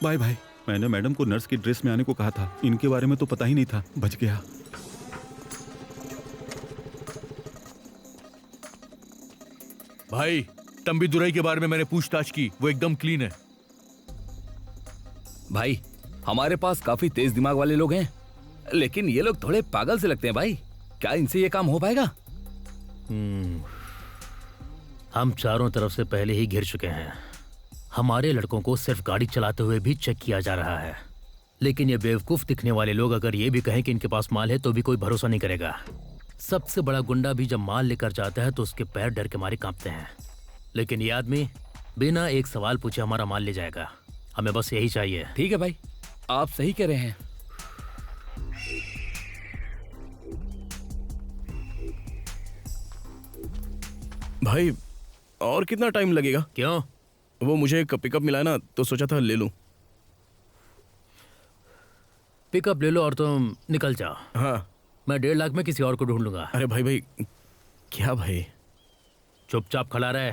Bye bye. मैंने मैडम को नर्स की ड्रेस में आने को कहा था। इनके बारे में तो पता ही नहीं था। बच गया। भाई, तंबी दुरई के बारे में मैंने पूछताछ की। वो एकदम क्लीन है। भाई, हमारे पास काफी तेज दिमाग वाले लोग हैं, लेकिन ये लोग थोड़े पागल से लगते हैं। भाई, क्या इनसे ये काम हो पाएगा? हम चारों तरफ से पहले ही घिर चुके हैं। हमारे लड़कों को सिर्फ गाड़ी चलाते हुए भी चेक किया जा रहा है। लेकिन ये बेवकूफ दिखने वाले लोग अगर ये भी कहें कि इनके पास माल है तो भी कोई भरोसा नहीं करेगा। सबसे बड़ा गुंडा भी जब माल लेकर जाता है तो उसके पैर डर के मारे कांपते हैं। लेकिन ये आदमी बिना एक सवाल पूछे हमारा माल ले जाएगा। हमें बस यही चाहिए। ठीक है भाई, आप सही कह रहे हैं। भाई, और कितना टाइम लगेगा? क्यों? वो मुझे एक पिकअप मिला ना, तो सोचा था ले लूं। पिकअप ले लो और तुम निकल जाओ। हाँ, मैं 1.5 लाख में किसी और को ढूंढ लूंगा। अरे भाई भाई, क्या भाई? चुपचाप खड़ा रहे।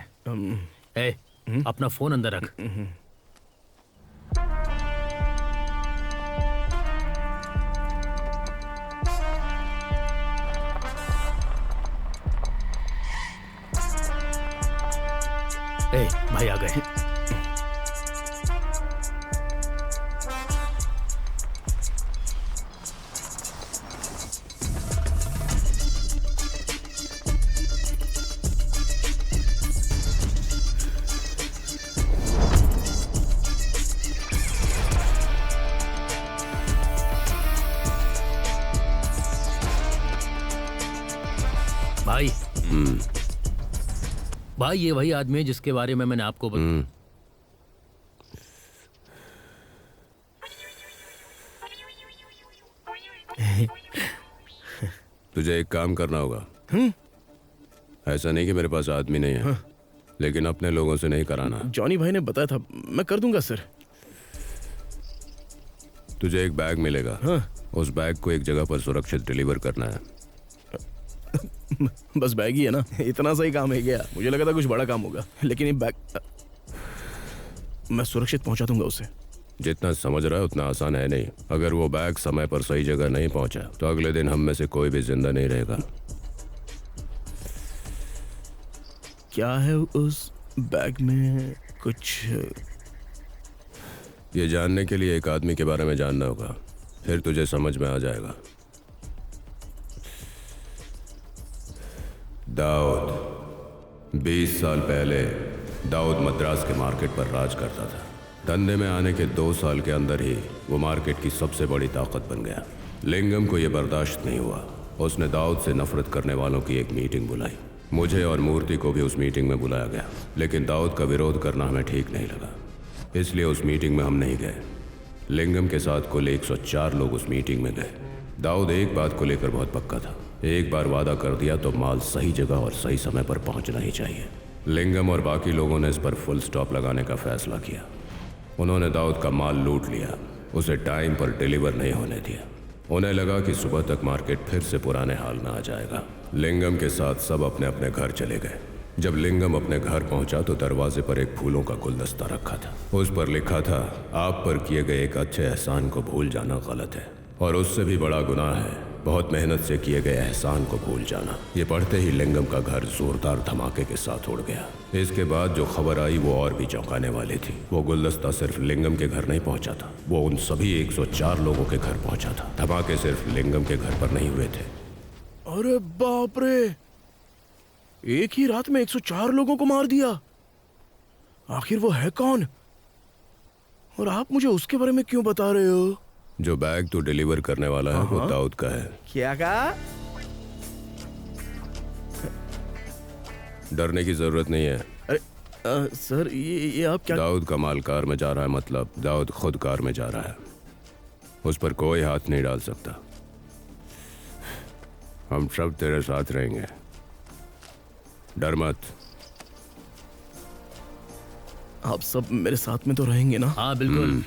अपना फोन अंदर रख। भाई आ गए। भाई, भाई ये वही आदमी है जिसके बारे में मैंने आपको तुझे एक काम करना होगा। ऐसा नहीं कि मेरे पास आदमी नहीं है, लेकिन अपने लोगों से नहीं कराना। जॉनी भाई ने बताया था, मैं कर दूंगा सर। तुझे एक बैग मिलेगा। उस बैग को एक जगह पर सुरक्षित डिलीवर करना है। बस बैग ही है ना, इतना सही काम है क्या? मुझे लगा था कुछ बड़ा काम होगा, लेकिन ये बैग मैं सुरक्षित पहुंचा दूंगा उसे। जितना समझ रहा है उतना आसान है नहीं। अगर वो बैग समय पर सही जगह नहीं पहुंचा तो अगले दिन हम में से कोई भी जिंदा नहीं रहेगा। क्या है उस बैग में? कुछ ये जानने के लिए एक आदमी के बारे में जानना होगा, फिर तुझे समझ में आ जाएगा। दाऊद। 20 साल पहले दाऊद मद्रास के मार्केट पर राज करता था। धंधे में आने के 2 साल के अंदर ही वो मार्केट की सबसे बड़ी ताकत बन गया। लिंगम को यह बर्दाश्त नहीं हुआ। उसने दाऊद से नफरत करने वालों की एक मीटिंग बुलाई। मुझे और मूर्ति को भी उस मीटिंग में बुलाया गया, लेकिन दाऊद का विरोध करना हमें ठीक नहीं लगा, इसलिए उस मीटिंग में हम नहीं गए। लिंगम के साथ कुल 104 लोग उस मीटिंग में गए। दाऊद एक बात को लेकर बहुत पक्का था, एक बार वादा कर दिया तो माल सही जगह और सही समय पर पहुंचना ही चाहिए। लिंगम और बाकी लोगों ने इस पर फुल स्टॉप लगाने का फैसला किया। उन्होंने दाऊद का माल लूट लिया, उसे टाइम पर डिलीवर नहीं होने दिया। उन्हें लगा कि सुबह तक मार्केट फिर से पुराने हाल में आ जाएगा। लिंगम के साथ सब अपने अपने घर चले गए। जब लिंगम अपने घर पहुंचा तो दरवाजे पर एक फूलों का गुलदस्ता रखा था। उस पर लिखा था, आप पर किए गए एक अच्छे एहसान को भूल जाना गलत है और उससे भी बड़ा गुनाह है बहुत मेहनत से किए गए एहसान को भूल जाना। ये पढ़ते ही लिंगम का घर जोरदार धमाके के साथ उड़ गया। इसके बाद जो खबर आई वो और भी चौंकाने वाली थी। वो गुलदस्ता सिर्फ लिंगम के घर नहीं पहुंचा था, वो उन सभी 104 लोगों के घर पहुंचा था। धमाके सिर्फ लिंगम के घर पर नहीं हुए थे। अरे बाप रे, एक ही रात में 104 लोगों को मार दिया। आखिर वो है कौन और आप मुझे उसके बारे में क्यों बता रहे हो? जो बैग तो डिलीवर करने वाला है वो दाऊद का है। क्या कहा? डरने की जरूरत नहीं है। अरे सर ये आप क्या? दाऊद का माल कार में जा रहा है, मतलब दाऊद खुद कार में जा रहा है। उस पर कोई हाथ नहीं डाल सकता। हम सब तेरे साथ रहेंगे, डर मत। आप सब मेरे साथ में तो रहेंगे ना? हाँ बिल्कुल।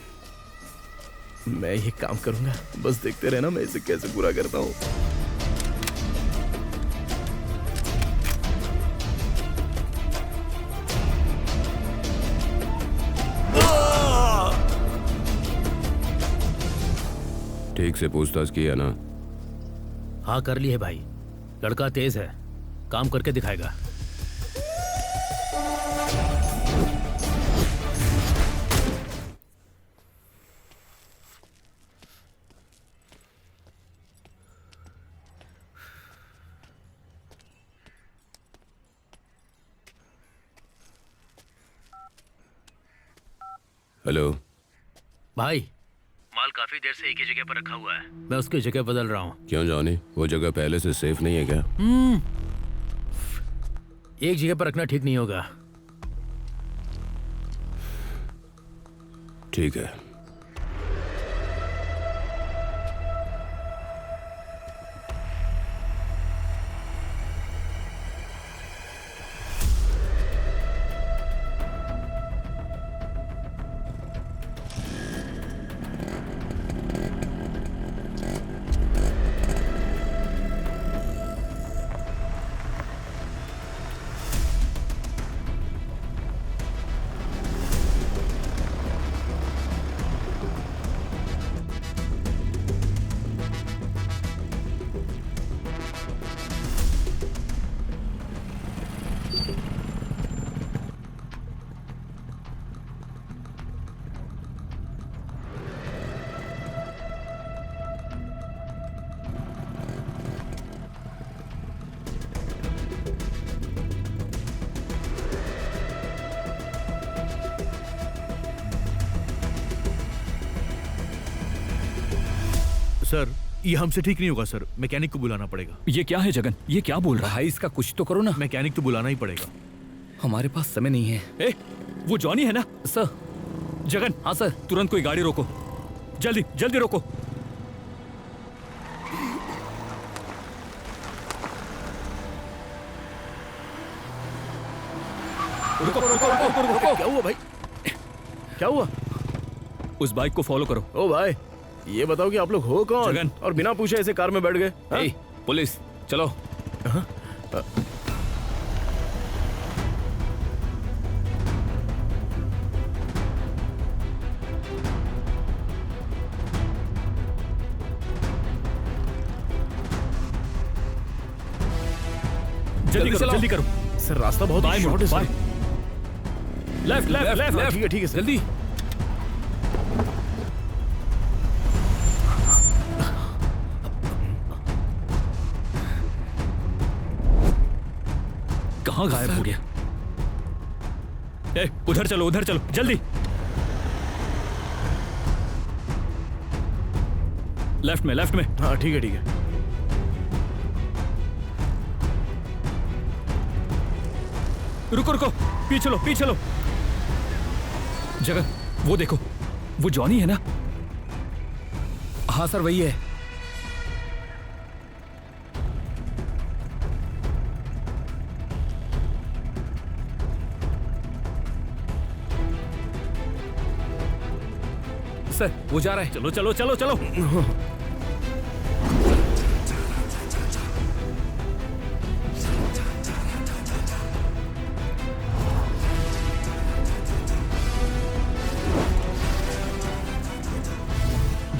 मैं ये काम करूंगा, बस देखते रहना मैं इसे कैसे पूरा करता हूँ। ठीक से पूछताछ किया ना? हाँ कर ली है भाई, लड़का तेज है, काम करके दिखाएगा। हेलो भाई, माल काफी देर से एक ही जगह पर रखा हुआ है, मैं उसकी जगह बदल रहा हूँ। क्यों जॉनी, वो जगह पहले से सेफ नहीं है क्या? एक जगह पर रखना ठीक नहीं होगा। ठीक है। सर ये हमसे ठीक नहीं होगा सर, मैकेनिक को बुलाना पड़ेगा। ये क्या है जगन, ये क्या बोल रहा है? भाई इसका कुछ तो करो ना। मैकेनिक तो बुलाना ही पड़ेगा। हमारे पास समय नहीं है। ए, वो जॉनी है ना? सर। जगन। हाँ सर। तुरंत कोई गाड़ी रोको, जल्दी जल्दी रोको। रुको रुको रुको रुको। क्या हुआ भाई, क्या हुआ? उस बाइक को फॉलो करो। ओ भाई, ये बताओ कि आप लोग हो कौन? जगन। और बिना पूछे ऐसे कार में बैठ गए? पुलिस चलो। जल्दी करो, जल्दी करो। सर रास्ता बहुत शॉर्ट है सर। Left left left. ठीक है सर। जल्दी। कहाँ गायब हो गया? ए, उधर चलो जल्दी। लेफ्ट में। हाँ ठीक है। रुको, पीछे लो। जगन, वो देखो, वो जॉनी है ना? हाँ सर, वही है। सर, वो जा रहा है। चलो।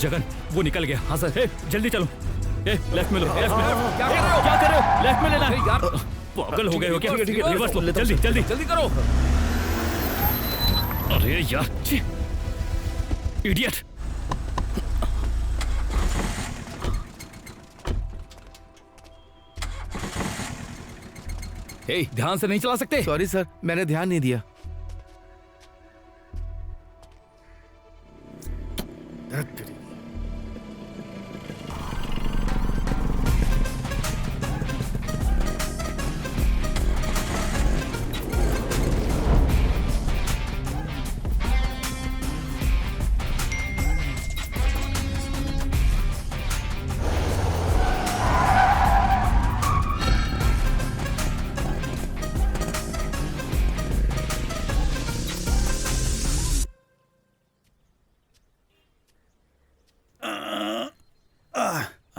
जगन, वो निकल गया। हाँ सर। जल्दी चलो। लेफ्ट में लो। क्या कर रहे हो? लेफ्ट में लेना। यार, पागल हो गए हो क्या? ठीक है। रिवर्स लो, जल्दी करो। अरे यार, इडियट। ध्यान से नहीं चला सकते? सॉरी सर, मैंने ध्यान नहीं दिया।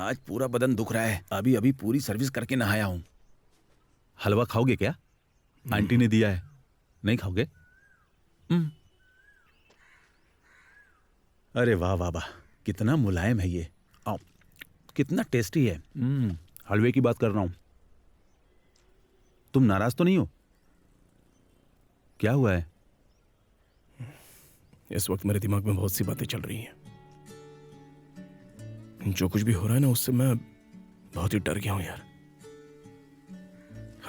आज पूरा बदन दुख रहा है। अभी पूरी सर्विस करके नहाया हूं। हलवा खाओगे क्या? आंटी ने दिया है, नहीं खाओगे? अरे वाह वाह वाह, कितना मुलायम है ये। आओ, कितना टेस्टी है। हलवे की बात कर रहा हूं। तुम नाराज तो नहीं हो? क्या हुआ है? इस वक्त मेरे दिमाग में बहुत सी बातें चल रही हैं। जो कुछ भी हो रहा है ना, उससे मैं बहुत ही डर गया हूं यार।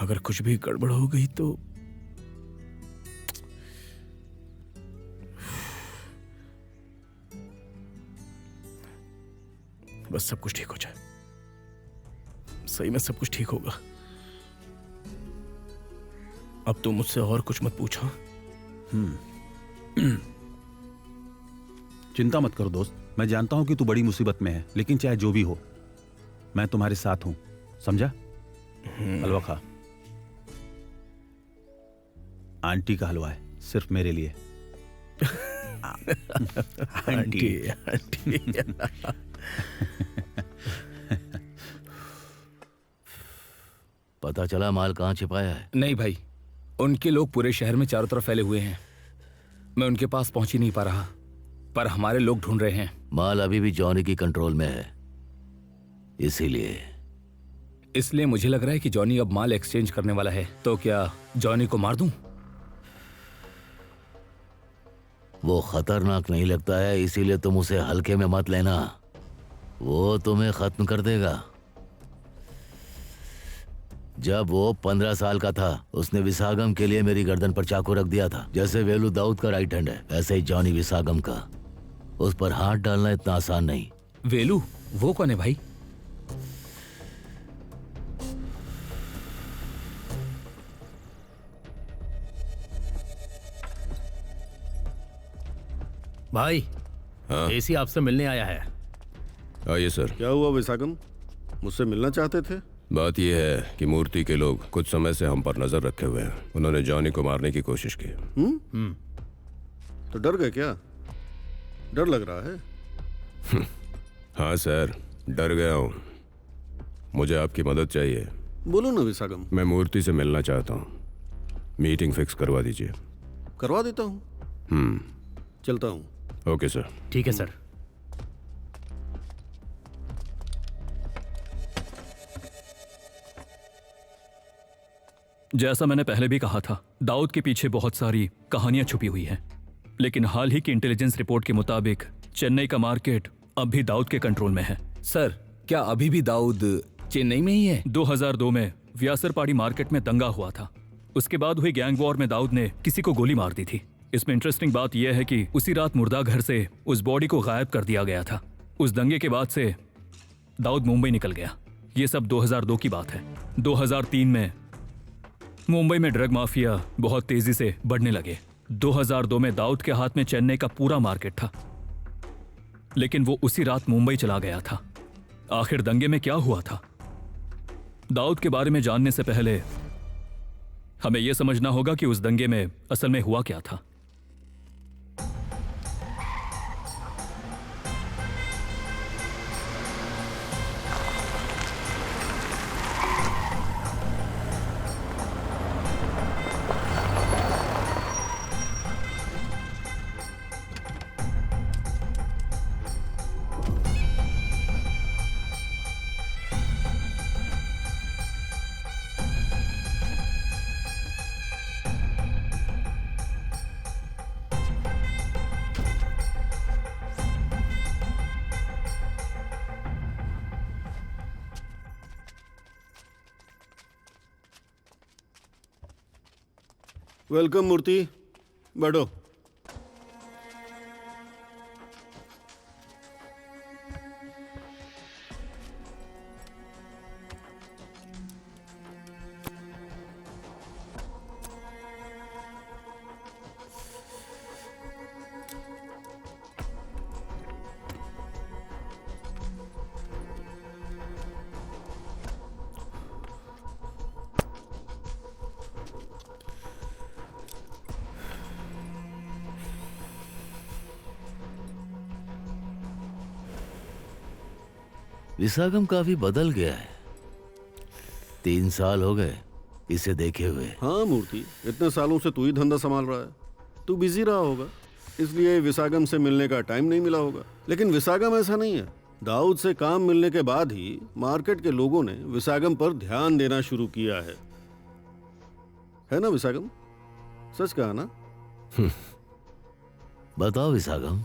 अगर कुछ भी गड़बड़ हो गई तो बस सब कुछ ठीक हो जाए। सही में सब कुछ ठीक होगा। अब तो मुझसे और कुछ मत पूछो। चिंता मत करो दोस्त, मैं जानता हूं कि तू बड़ी मुसीबत में है, लेकिन चाहे जो भी हो मैं तुम्हारे साथ हूं, समझा? हलवा खा। आंटी का हलवा है, सिर्फ मेरे लिए। आंटी। पता चला माल कहाँ छिपाया है? नहीं भाई, उनके लोग पूरे शहर में चारों तरफ फैले हुए हैं। मैं उनके पास पहुंच ही नहीं पा रहा, पर हमारे लोग ढूंढ रहे हैं। माल अभी भी जॉनी की कंट्रोल में है, इसलिए मुझे लग रहा है कि जॉनी अब माल एक्सचेंज करने वाला है। तो क्या जॉनी को मार दूं? वो खतरनाक नहीं लगता है, इसीलिए तुम उसे हल्के में मत लेना। वो तुम्हें खत्म कर देगा। जब वो 15 साल का था, उसने विसागम के लिए मेरी गर्दन पर चाकू रख दिया था। जैसे वेलू दाऊद का राइट हैंड है, ऐसे ही जॉनी विसागम का। उस पर हाथ डालना इतना आसान नहीं। वेलू? वो कौन है भाई? भाई, हाँ? एसी आपसे मिलने आया है। आइए सर। क्या हुआ विसागम, मुझसे मिलना चाहते थे? बात यह है कि मूर्ति के लोग कुछ समय से हम पर नजर रखे हुए हैं। उन्होंने जॉनी को मारने की कोशिश की। तो डर गए क्या? डर लग रहा है। हाँ सर, डर गया हूँ। मुझे आपकी मदद चाहिए। बोलो ना विसागम। मैं मूर्ति से मिलना चाहता हूँ। मीटिंग फिक्स करवा दीजिए। करवा देता हूँ। चलता हूँ। Okay sir. ठीक है सर। जैसा मैंने पहले भी कहा था, दाऊद के पीछे बहुत सारी कहानियां छुपी हुई हैं। लेकिन हाल ही की इंटेलिजेंस रिपोर्ट के मुताबिक चेन्नई का मार्केट अब भी दाऊद के कंट्रोल में है। सर, क्या अभी भी दाऊद चेन्नई में ही है? 2002 में व्यासरपाड़ी मार्केट में दंगा हुआ था। उसके बाद हुई गैंग वॉर में दाऊद ने किसी को गोली मार दी थी। इसमें इंटरेस्टिंग बात यह है कि उसी रात मुर्दा घर से उस बॉडी को गायब कर दिया गया था। उस दंगे के बाद से दाऊद मुंबई निकल गया। ये सब 2002 की बात है। 2003 में मुंबई में ड्रग माफिया बहुत तेजी से बढ़ने लगे। 2002 में दाऊद के हाथ में चेन्नई का पूरा मार्केट था, लेकिन वो उसी रात मुंबई चला गया था। आखिर दंगे में क्या हुआ था? दाऊद के बारे में जानने से पहले हमें यह समझना होगा कि उस दंगे में असल में हुआ क्या था। वेलकम मूर्ति, बैठो। विशाखम काफी बदल गया है। 3 साल हो गए इसे देखे हुए। हाँ मूर्ति, इतने सालों से तू ही धंधा संभाल रहा है। तू बिजी रहा होगा, इसलिए विशाखम से मिलने का टाइम नहीं मिला होगा। लेकिन विशाखम ऐसा नहीं है। दाऊद से काम मिलने के बाद ही मार्केट के लोगों ने विशाखम पर ध्यान देना शुरू किया है ना विशाखम? सच कहा ना? बताओ विशाखम,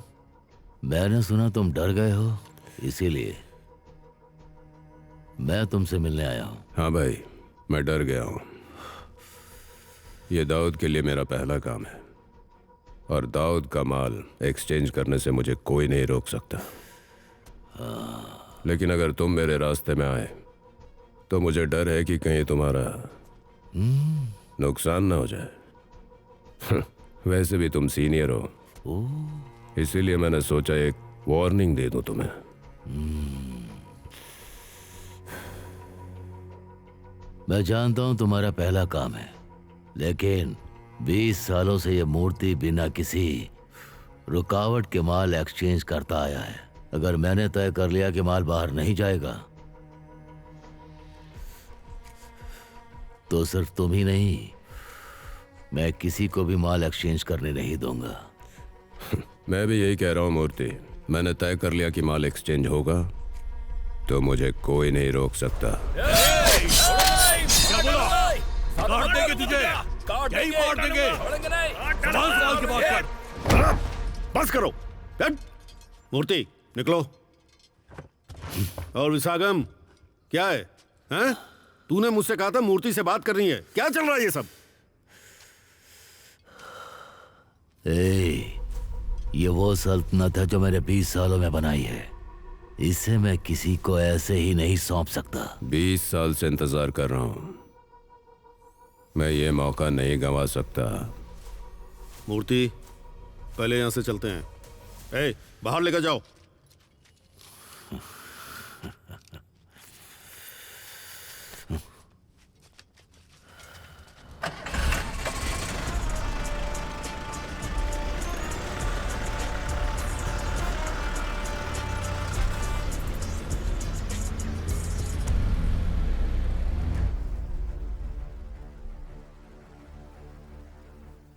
मैंने सुना तुम डर गए हो, इसीलिए मैं तुमसे मिलने आया हूं। हाँ भाई, मैं डर गया हूं। ये दाऊद के लिए मेरा पहला काम है और दाऊद का माल एक्सचेंज करने से मुझे कोई नहीं रोक सकता। लेकिन अगर तुम मेरे रास्ते में आए तो मुझे डर है कि कहीं तुम्हारा नुकसान ना हो जाए। वैसे भी तुम सीनियर हो, इसीलिए मैंने सोचा एक वार्निंग दे दूं तुम्हें। मैं जानता हूं तुम्हारा पहला काम है, लेकिन 20 सालों से यह मूर्ति बिना किसी रुकावट के माल एक्सचेंज करता आया है। अगर मैंने तय कर लिया कि माल बाहर नहीं जाएगा तो सिर्फ तुम ही नहीं, मैं किसी को भी माल एक्सचेंज करने नहीं दूंगा। मैं भी यही कह रहा हूं मूर्ति। मैंने तय कर लिया कि माल एक्सचेंज होगा तो मुझे कोई नहीं रोक सकता। काट देंगे तुझे, यही मार देंगे। सवाल के बात कर। बस करो। मूर्ति निकलो। और विशाखम, क्या है? हैं? तूने मुझसे कहा था मूर्ति से बात करनी है। क्या चल रहा है ये सब? ये वो सल्तनत है जो मैंने 20 सालों में बनाई है। इसे मैं किसी को ऐसे ही नहीं सौंप सकता। 20 साल से इंतजार कर रहा हूं, मैं ये मौका नहीं गंवा सकता। मूर्ति, पहले यहां से चलते हैं। बाहर लेकर जाओ।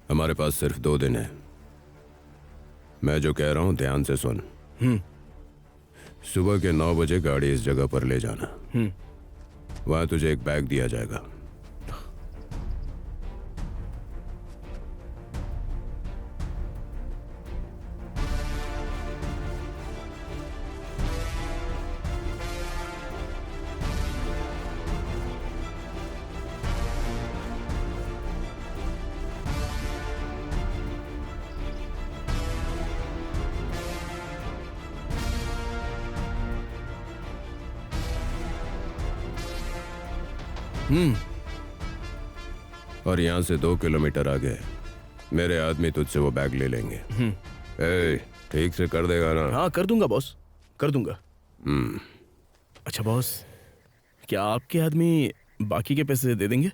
हमारे पास सिर्फ 2 दिन है। मैं जो कह रहा हूं ध्यान से सुन। सुबह के 9 बजे गाड़ी इस जगह पर ले जाना। वहां तुझे एक बैग दिया जाएगा। और यहाँ से 2 किलोमीटर आगे मेरे आदमी तुझसे वो बैग ले लेंगे। ए, ठीक से कर देगा ना? हाँ कर दूंगा बॉस, कर दूंगा। अच्छा बॉस, क्या आपके आदमी बाकी के पैसे दे देंगे?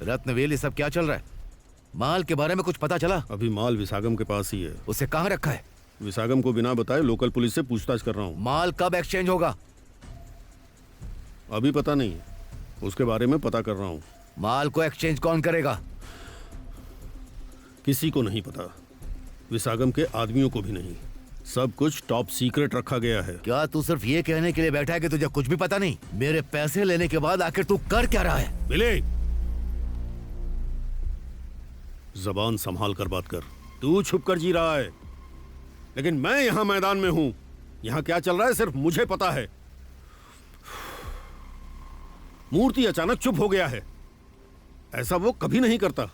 रत्नवेल, ये सब क्या चल रहा है? माल के बारे में कुछ पता चला? अभी माल विसागम के पास ही है। उसे कहाँ रखा है? विसागम को बिना बताए लोकल पुलिस से पूछताछ कर रहा हूँ। माल कब एक्सचेंज होगा? अभी पता नहीं, उसके बारे में पता कर रहा हूँ। माल को एक्सचेंज कौन करेगा? किसी को नहीं पता, विसागम के आदमियों को भी नहीं। सब कुछ टॉप सीक्रेट रखा गया है। क्या तू सिर्फ ये कहने के लिए बैठा है कि तुझे कुछ भी पता नहीं? मेरे पैसे लेने के बाद आखिर तू कर क्या रहा है? बिले, जबान संभाल कर बात कर। तू छुप कर जी रहा है, लेकिन मैं यहां मैदान में हूं। यहां क्या चल रहा है सिर्फ मुझे पता है। मूर्ति अचानक चुप हो गया है, ऐसा वो कभी नहीं करता।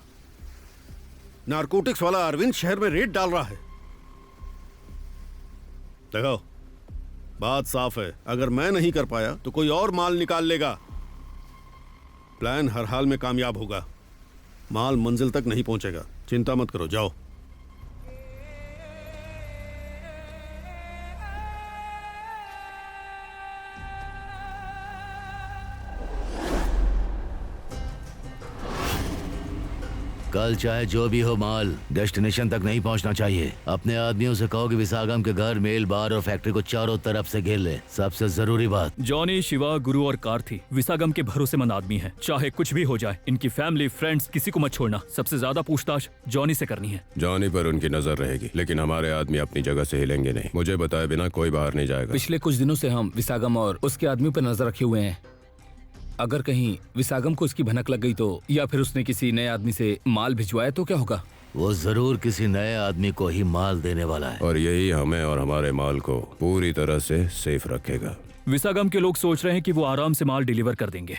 नारकोटिक्स वाला अरविंद शहर में रेड डाल रहा है। देखो, बात साफ है, अगर मैं नहीं कर पाया तो कोई और माल निकाल लेगा। प्लान हर हाल में कामयाब होगा। माल मंजिल तक नहीं पहुंचेगा, चिंता मत करो, जाओ। कल चाहे जो भी हो, माल डेस्टिनेशन तक नहीं पहुंचना चाहिए। अपने आदमियों से कहो कि विसागम के घर, मेल, बार और फैक्ट्री को चारों तरफ से घेर ले। सबसे जरूरी बात, जॉनी, शिवा, गुरु और कार्थी विसागम के भरोसेमंद आदमी हैं। चाहे कुछ भी हो जाए, इनकी फैमिली, फ्रेंड्स, किसी को मत छोड़ना। सबसे ज्यादा पूछताछ जॉनी से करनी है। जॉनी पर उनकी नजर रहेगी, लेकिन हमारे आदमी अपनी जगह से हिलेंगे नहीं। मुझे बताए बिना कोई बाहर नहीं जाएगा। पिछले कुछ दिनों से हम विसागम और उसके आदमियों पर नजर रखे हुए हैं। अगर कहीं विसागम को इसकी भनक लग गई तो, या फिर उसने किसी नए आदमी से माल भिजवाया तो क्या होगा? वो जरूर किसी नए आदमी को ही माल देने वाला है, और यही हमें और हमारे माल को पूरी तरह से सेफ रखेगा। विसागम के लोग सोच रहे हैं कि वो आराम से माल डिलीवर कर देंगे,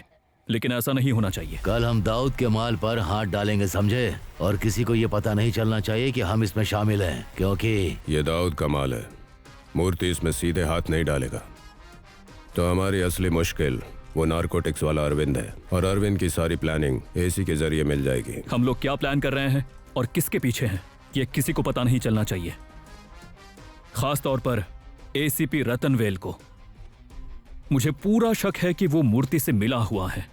लेकिन ऐसा नहीं होना चाहिए। कल हम दाऊद के माल पर हाथ डालेंगे, समझे? और किसी को ये पता नहीं चलना चाहिए कि हम इसमें शामिल हैं, क्योंकि ये दाऊद का माल है। मूर्ति इसमें सीधे हाथ नहीं डालेगा। तो हमारी असली मुश्किल वो नारकोटिक्स वाला अरविंद है, और अरविंद की सारी प्लानिंग एसी के जरिए मिल जाएगी। हम लोग क्या प्लान कर रहे हैं और किसके पीछे हैं, ये किसी को पता नहीं चलना चाहिए, खास तौर पर एसीपी रतनवेल को। मुझे पूरा शक है कि वो मूर्ति से मिला हुआ है।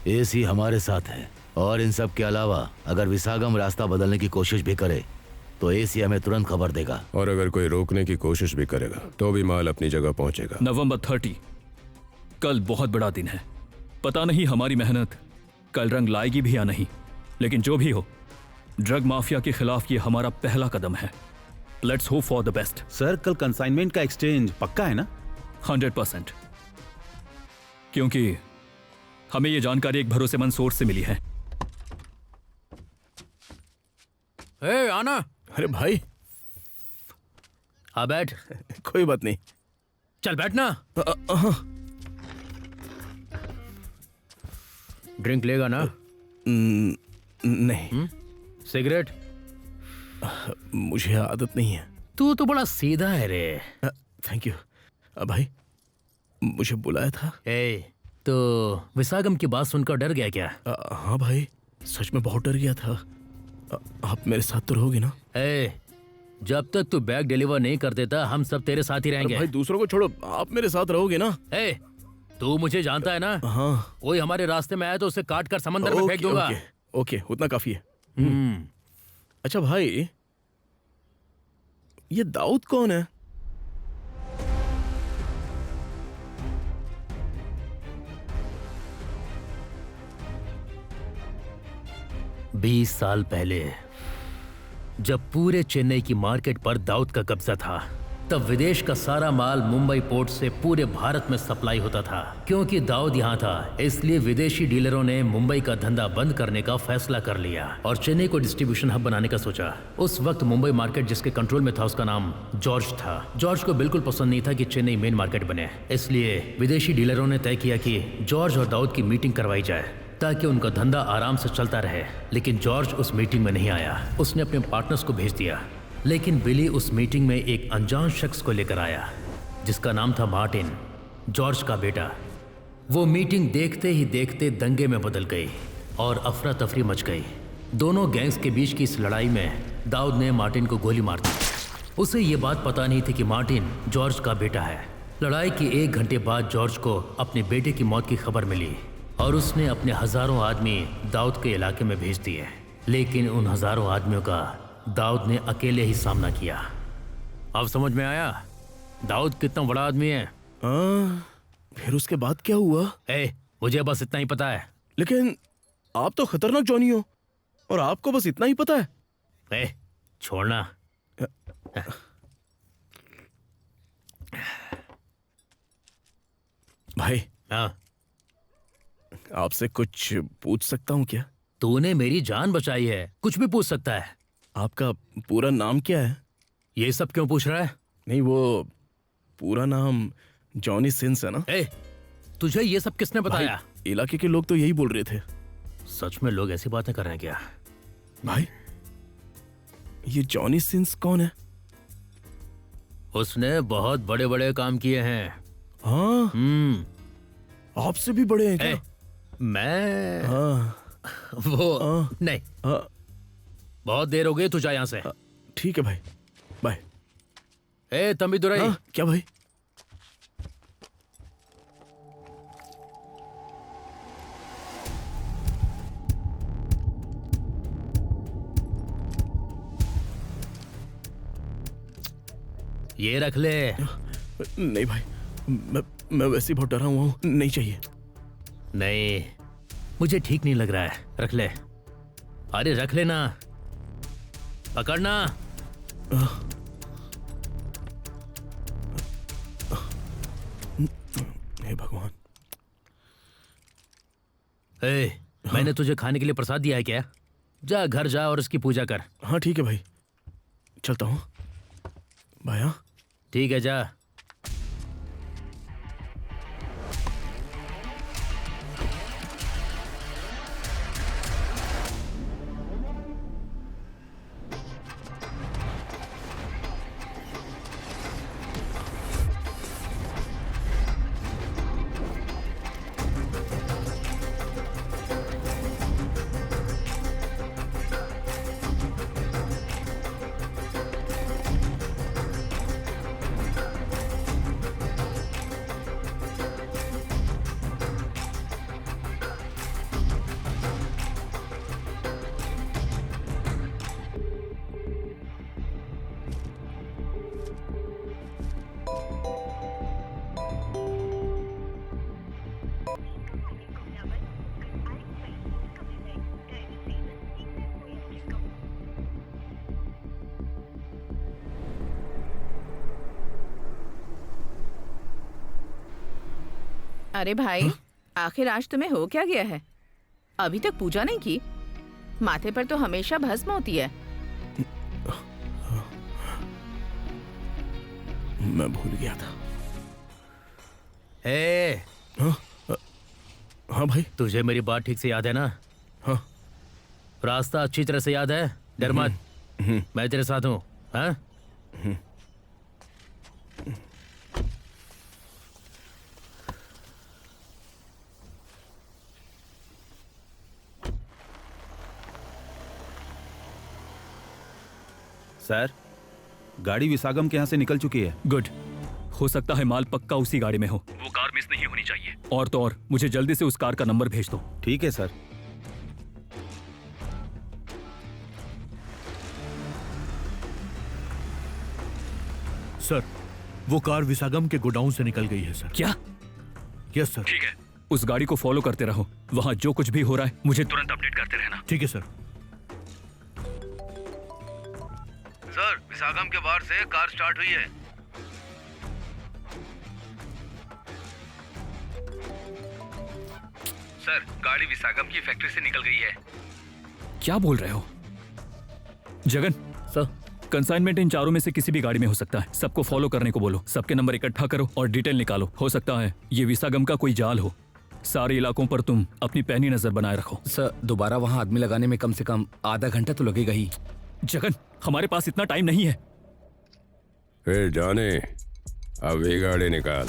एसी हमारे साथ है, और इन सब के अलावा अगर विसागम रास्ता बदलने की कोशिश भी करे तो एसी हमें तुरंत खबर देगा, और अगर कोई रोकने की कोशिश भी करेगा तो भी माल अपनी जगह पहुंचेगा। नवंबर 30, कल बहुत बड़ा दिन है। पता नहीं हमारी मेहनत कल रंग लाएगी भी या नहीं, लेकिन जो भी हो, ड्रग माफिया के खिलाफ ये हमारा पहला कदम है। Let's hope for the best. Sir, कल कंसाइनमेंट का एक्सचेंज पक्का है ना? 100%, क्योंकि हमें ये जानकारी एक भरोसेमंद सोर्स से मिली है। ए, आना। अरे भाई, हाँ बैठ। कोई बात नहीं, चल बैठना। ड्रिंक लेगा ना? नहीं। सिगरेट? मुझे आदत नहीं है। तू तो बड़ा सीधा है रे। Thank you. भाई, मुझे बुलाया था। तो विसागम की बात सुनकर डर गया क्या? हाँ भाई, सच में बहुत डर गया था। आप मेरे साथ तो रहोगे ना? जब तक तू बैग डिलीवर नहीं कर देता, हम सब तेरे साथ ही रहेंगे। भाई दूसरों को छोड़ो, आप मेरे साथ रहोगे ना? तू मुझे जानता है ना? हाँ। कोई हमारे रास्ते में आया तो उसे काट कर समंदर में फेंक दूंगा। ओके, उतना काफी है। अच्छा भाई, ये दाऊद कौन है? बीस साल पहले जब पूरे चेन्नई की मार्केट पर दाऊद का कब्जा था, तब विदेश का सारा माल मुंबई पोर्ट से पूरे भारत में सप्लाई होता था। क्योंकि दाऊद यहाँ था, इसलिए विदेशी डीलरों ने मुंबई का धंधा बंद करने का फैसला कर लिया और चेन्नई को डिस्ट्रीब्यूशन हब बनाने का सोचा। उस वक्त मुंबई मार्केट जिसके कंट्रोल में था, उसका नाम जॉर्ज था। जॉर्ज को बिल्कुल पसंद नहीं था कि चेन्नई मेन मार्केट बने, इसलिए विदेशी डीलरों ने तय किया कि जॉर्ज और दाऊद की मीटिंग करवाई जाए ताकि उनका धंधा आराम से चलता रहे। लेकिन जॉर्ज उस मीटिंग में नहीं आया। उसने अपने पार्टनर्स को भेज दिया, लेकिन बिली उस मीटिंग में एक अनजान शख्स को लेकर आया जिसका नाम था मार्टिन, जॉर्ज का बेटा। वो मीटिंग देखते ही देखते दंगे में बदल गई और अफरा तफरी मच गई। दोनों गैंग्स के बीच की इस लड़ाई में दाऊद ने मार्टिन को गोली मार दी। उसे ये बात पता नहीं थी कि मार्टिन जॉर्ज का बेटा है। लड़ाई के 1 घंटे बाद जॉर्ज को अपने बेटे की मौत की खबर मिली और उसने अपने हजारों आदमी दाऊद के इलाके में भेज दिए, लेकिन उन हजारों आदमियों का दाऊद ने अकेले ही सामना किया। अब समझ में आया दाऊद कितना बड़ा आदमी है। फिर उसके बाद क्या हुआ? मुझे बस इतना ही पता है। लेकिन आप तो खतरनाक जॉनी हो और आपको बस इतना ही पता है। छोड़ना। भाई आपसे कुछ पूछ सकता हूँ क्या? तूने मेरी जान बचाई है, कुछ भी पूछ सकता है। आपका पूरा नाम क्या है? ये सब क्यों पूछ रहा है? नहीं, वो पूरा नाम जॉनी सिंस है ना? तुझे ये सब किसने बताया? इलाके के लोग तो यही बोल रहे थे। सच में लोग ऐसी बातें कर रहे हैं क्या? भाई ये जॉनी सिंस कौन है? उसने बहुत बड़े बड़े काम किए हैं। हाँ? आपसे भी बड़े हैं क्या? मैं वो नहीं। बहुत देर हो गई, तू जा यहाँ से। ठीक है भाई, बाय। तंबी दुराई। क्या भाई? ये रख ले। नहीं भाई, मैं वैसे ही बहुत डरा हुआ हूँ, नहीं चाहिए। नहीं, मुझे ठीक नहीं लग रहा है, रख ले। अरे रख लेना, पकड़ना। हे भगवान। मैंने तुझे खाने के लिए प्रसाद दिया है क्या? जा घर जा और उसकी पूजा कर। हाँ ठीक है भाई, चलता हूँ। भाई ठीक है, जा। अरे भाई, आखिर आज तुम्हें हो क्या गया है? अभी तक पूजा नहीं की? माथे पर तो हमेशा भस्म होती है। मैं भूल गया था। हाँ भाई, तुझे मेरी बात ठीक से याद है ना? हाँ। रास्ता अच्छी तरह से याद है? डर मत, मैं तेरे साथ हूँ। हाँ? सर, गाड़ी विसागम के यहाँ से निकल चुकी है। गुड। हो सकता है माल पक्का उसी गाड़ी में हो। वो कार मिस नहीं होनी चाहिए। और तो और मुझे जल्दी से उस कार का नंबर भेज दो। ठीक है सर। सर, वो कार विसागम के गोडाउन से निकल गई है सर। क्या? Yes sir. ठीक है, उस गाड़ी को फॉलो करते रहो। वहाँ जो कुछ भी हो रहा है मुझे तुरंत अपडेट करते रहना। ठीक है सर। सर, विसागम के बाहर से कार स्टार्ट हुई है। सर, गाड़ी विसागम की फैक्ट्री से निकल गई है। क्या बोल रहे हो? जगन सर, कंसाइनमेंट इन चारों में से किसी भी गाड़ी में हो सकता है। सबको फॉलो करने को बोलो, सबके नंबर इकट्ठा करो और डिटेल निकालो। हो सकता है ये विसागम का कोई जाल हो। सारे इलाकों पर तुम अपनी पैनी नजर बनाए रखो। सर, दोबारा वहाँ आदमी लगाने में कम से कम आधा घंटा तो लगेगा ही। जगन, हमारे पास इतना टाइम नहीं है। जाने, अब ये गाड़ी निकाल।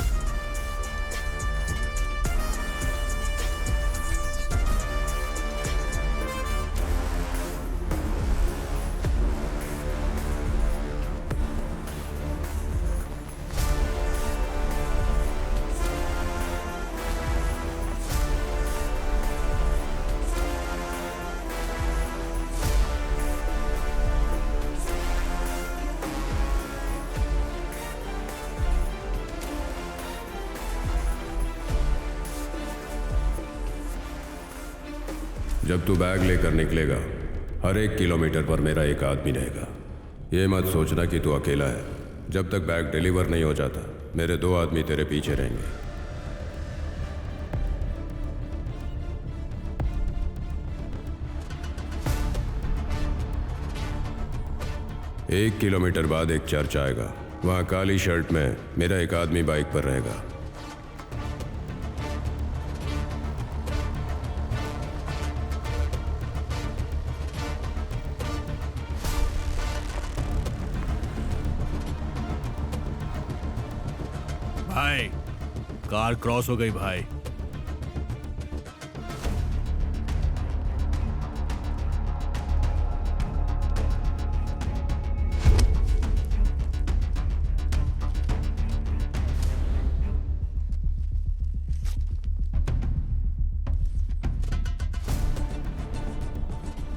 जब तू बैग लेकर निकलेगा हर 1 किलोमीटर पर मेरा एक आदमी रहेगा। ये मत सोचना कि तू अकेला है। जब तक बैग डिलीवर नहीं हो जाता मेरे 2 आदमी तेरे पीछे रहेंगे। एक किलोमीटर बाद एक चर्च आएगा, वहां काली शर्ट में मेरा एक आदमी बाइक पर रहेगा। भाई कार क्रॉस हो गई भाई।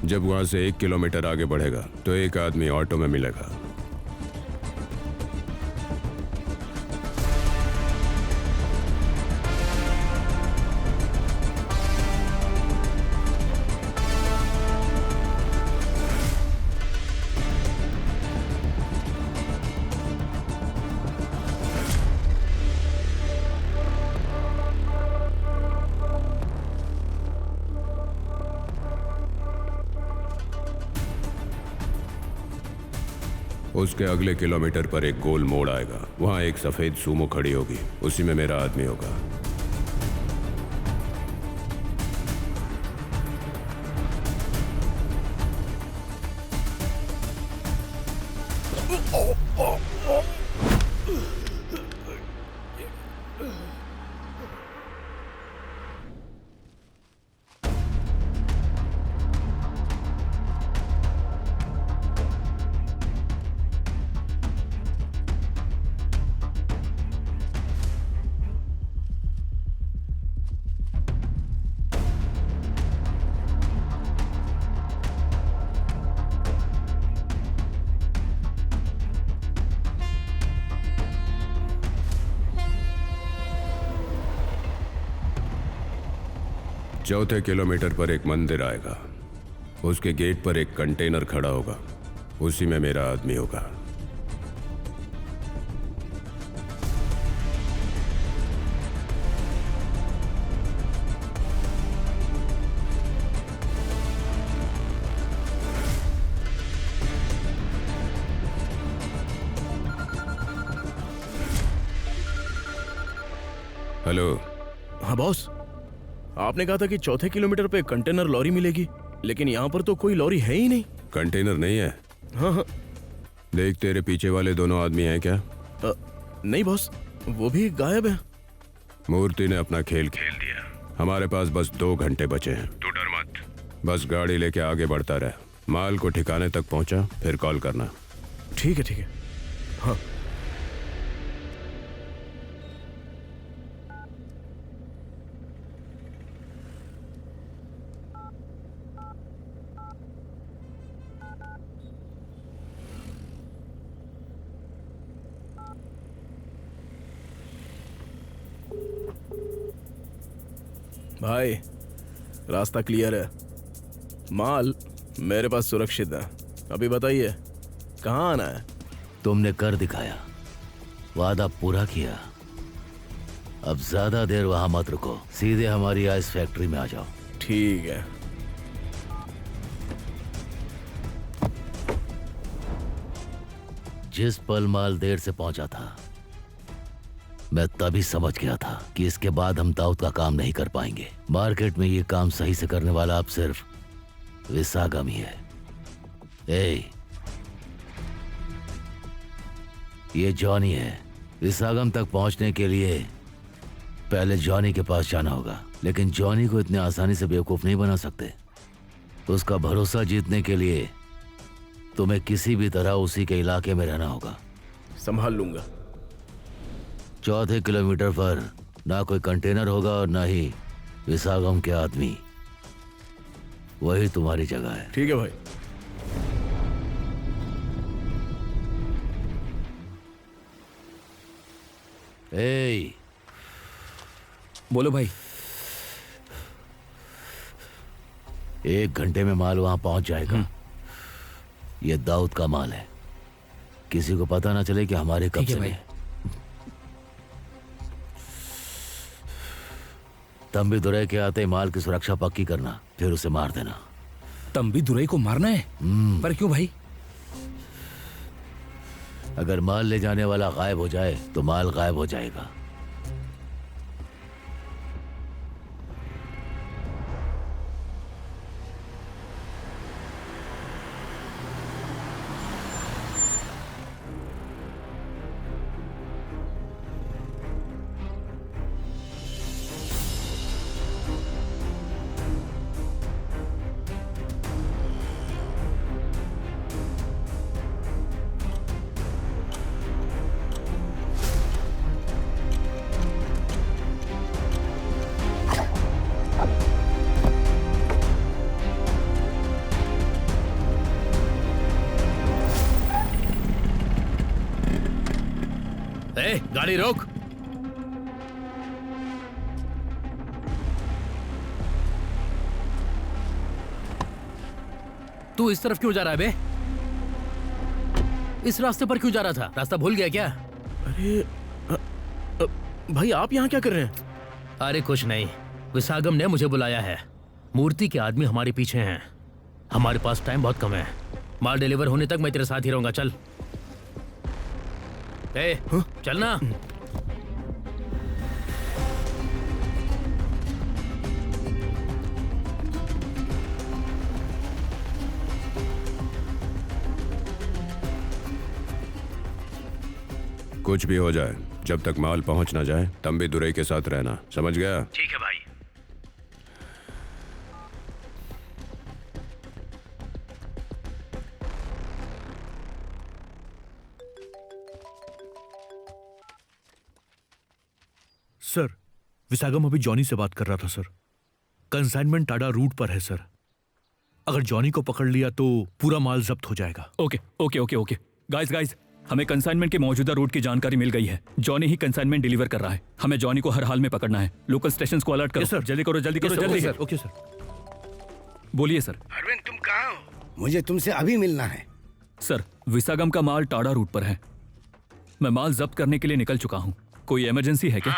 जब वहां से 1 किलोमीटर आगे बढ़ेगा तो एक आदमी ऑटो में मिलेगा। उसके अगले किलोमीटर पर एक गोल मोड़ आएगा, वहां एक सफेद सूमो खड़ी होगी, उसी में मेरा आदमी होगा। चौथे किलोमीटर पर एक मंदिर आएगा, उसके गेट पर एक कंटेनर खड़ा होगा, उसी में मेरा आदमी होगा। हेलो। हाँ बॉस, आपने कहा था कि चौथे किलोमीटर पे कंटेनर लॉरी मिलेगी, लेकिन यहाँ पर तो कोई लॉरी है ही नहीं। कंटेनर नहीं है? हाँ हाँ। देख तेरे पीछे वाले दोनों आदमी हैं क्या? नहीं बॉस, वो भी गायब है। मूर्ति ने अपना खेल खेल दिया। हमारे पास बस 2 घंटे बचे हैं। तू डर मत, बस गाड़ी लेके आगे बढ़ता रह। माल को ठिकाने तक पहुंचा फिर कॉल करना। ठीक है ठीक है। हाँ। भाई रास्ता क्लियर है, माल मेरे पास सुरक्षित है। अभी बताइए कहाँ आना है? तुमने कर दिखाया, वादा पूरा किया। अब ज्यादा देर वहां मत रुको, सीधे हमारी आइस फैक्ट्री में आ जाओ। ठीक है। जिस पल माल देर से पहुंचा था मैं तभी समझ गया था कि इसके बाद हम दाऊद का काम नहीं कर पाएंगे। मार्केट में ये काम सही से करने वाला अब सिर्फ विसागम ही है। ये जॉनी है। विसागम तक पहुंचने के लिए पहले जॉनी के पास जाना होगा, लेकिन जॉनी को इतने आसानी से बेवकूफ नहीं बना सकते। उसका भरोसा जीतने के लिए तुम्हें किसी भी तरह उसी के इलाके में रहना होगा। संभाल लूंगा। चौथे किलोमीटर पर ना कोई कंटेनर होगा और ना ही विसागम के आदमी। वही तुम्हारी जगह है। ठीक है भाई। बोलो भाई। 1 घंटे में माल वहां पहुंच जाएगा। ये दाऊद का माल है, किसी को पता ना चले कि हमारे कब्जे में। तंबी दुरई के आते ही माल की सुरक्षा पक्की करना, फिर उसे मार देना। तंबी दुरई को मारना है? पर क्यों भाई? अगर माल ले जाने वाला गायब हो जाए तो माल गायब हो जाएगा। गाड़ी रोक। तू इस तरफ क्यों जा रहा है बे? इस रास्ते पर क्यों जा रहा था? रास्ता भूल गया क्या? अरे भाई आप यहाँ क्या कर रहे हैं? अरे कुछ नहीं, विसागम ने मुझे बुलाया है। मूर्ति के आदमी हमारे पीछे हैं। हमारे पास टाइम बहुत कम है। माल डिलीवर होने तक मैं तेरे साथ ही रहूंगा। चल चलना। कुछ भी हो जाए, जब तक माल पहुंच ना जाए तंबी दुरई के साथ रहना, समझ गया? ठीक है भाई। सर, विसागम अभी जॉनी से बात कर रहा था सर। कंसाइनमेंट टाडा रूट पर है सर। अगर जॉनी को पकड़ लिया तो पूरा माल जब्त हो जाएगा। Okay okay okay okay guys, हमें कंसाइनमेंट के मौजूदा रूट की जानकारी मिल गई है। जॉनी ही कंसाइनमेंट डिलीवर कर रहा है। हमें जॉनी को हर हाल में पकड़ना है। लोकल स्टेशंस को अलर्ट करो। सर, जल्दी करो जल्दी करो जल्दी। Sir, okay sir. बोलिए सर। अरविंद तुम कहाँ हो? मुझे तुमसे अभी मिलना है। सर, विसागम का माल टाडा रूट पर है। मैं माल जब्त करने के लिए निकल चुका हूँ। कोई इमरजेंसी है क्या?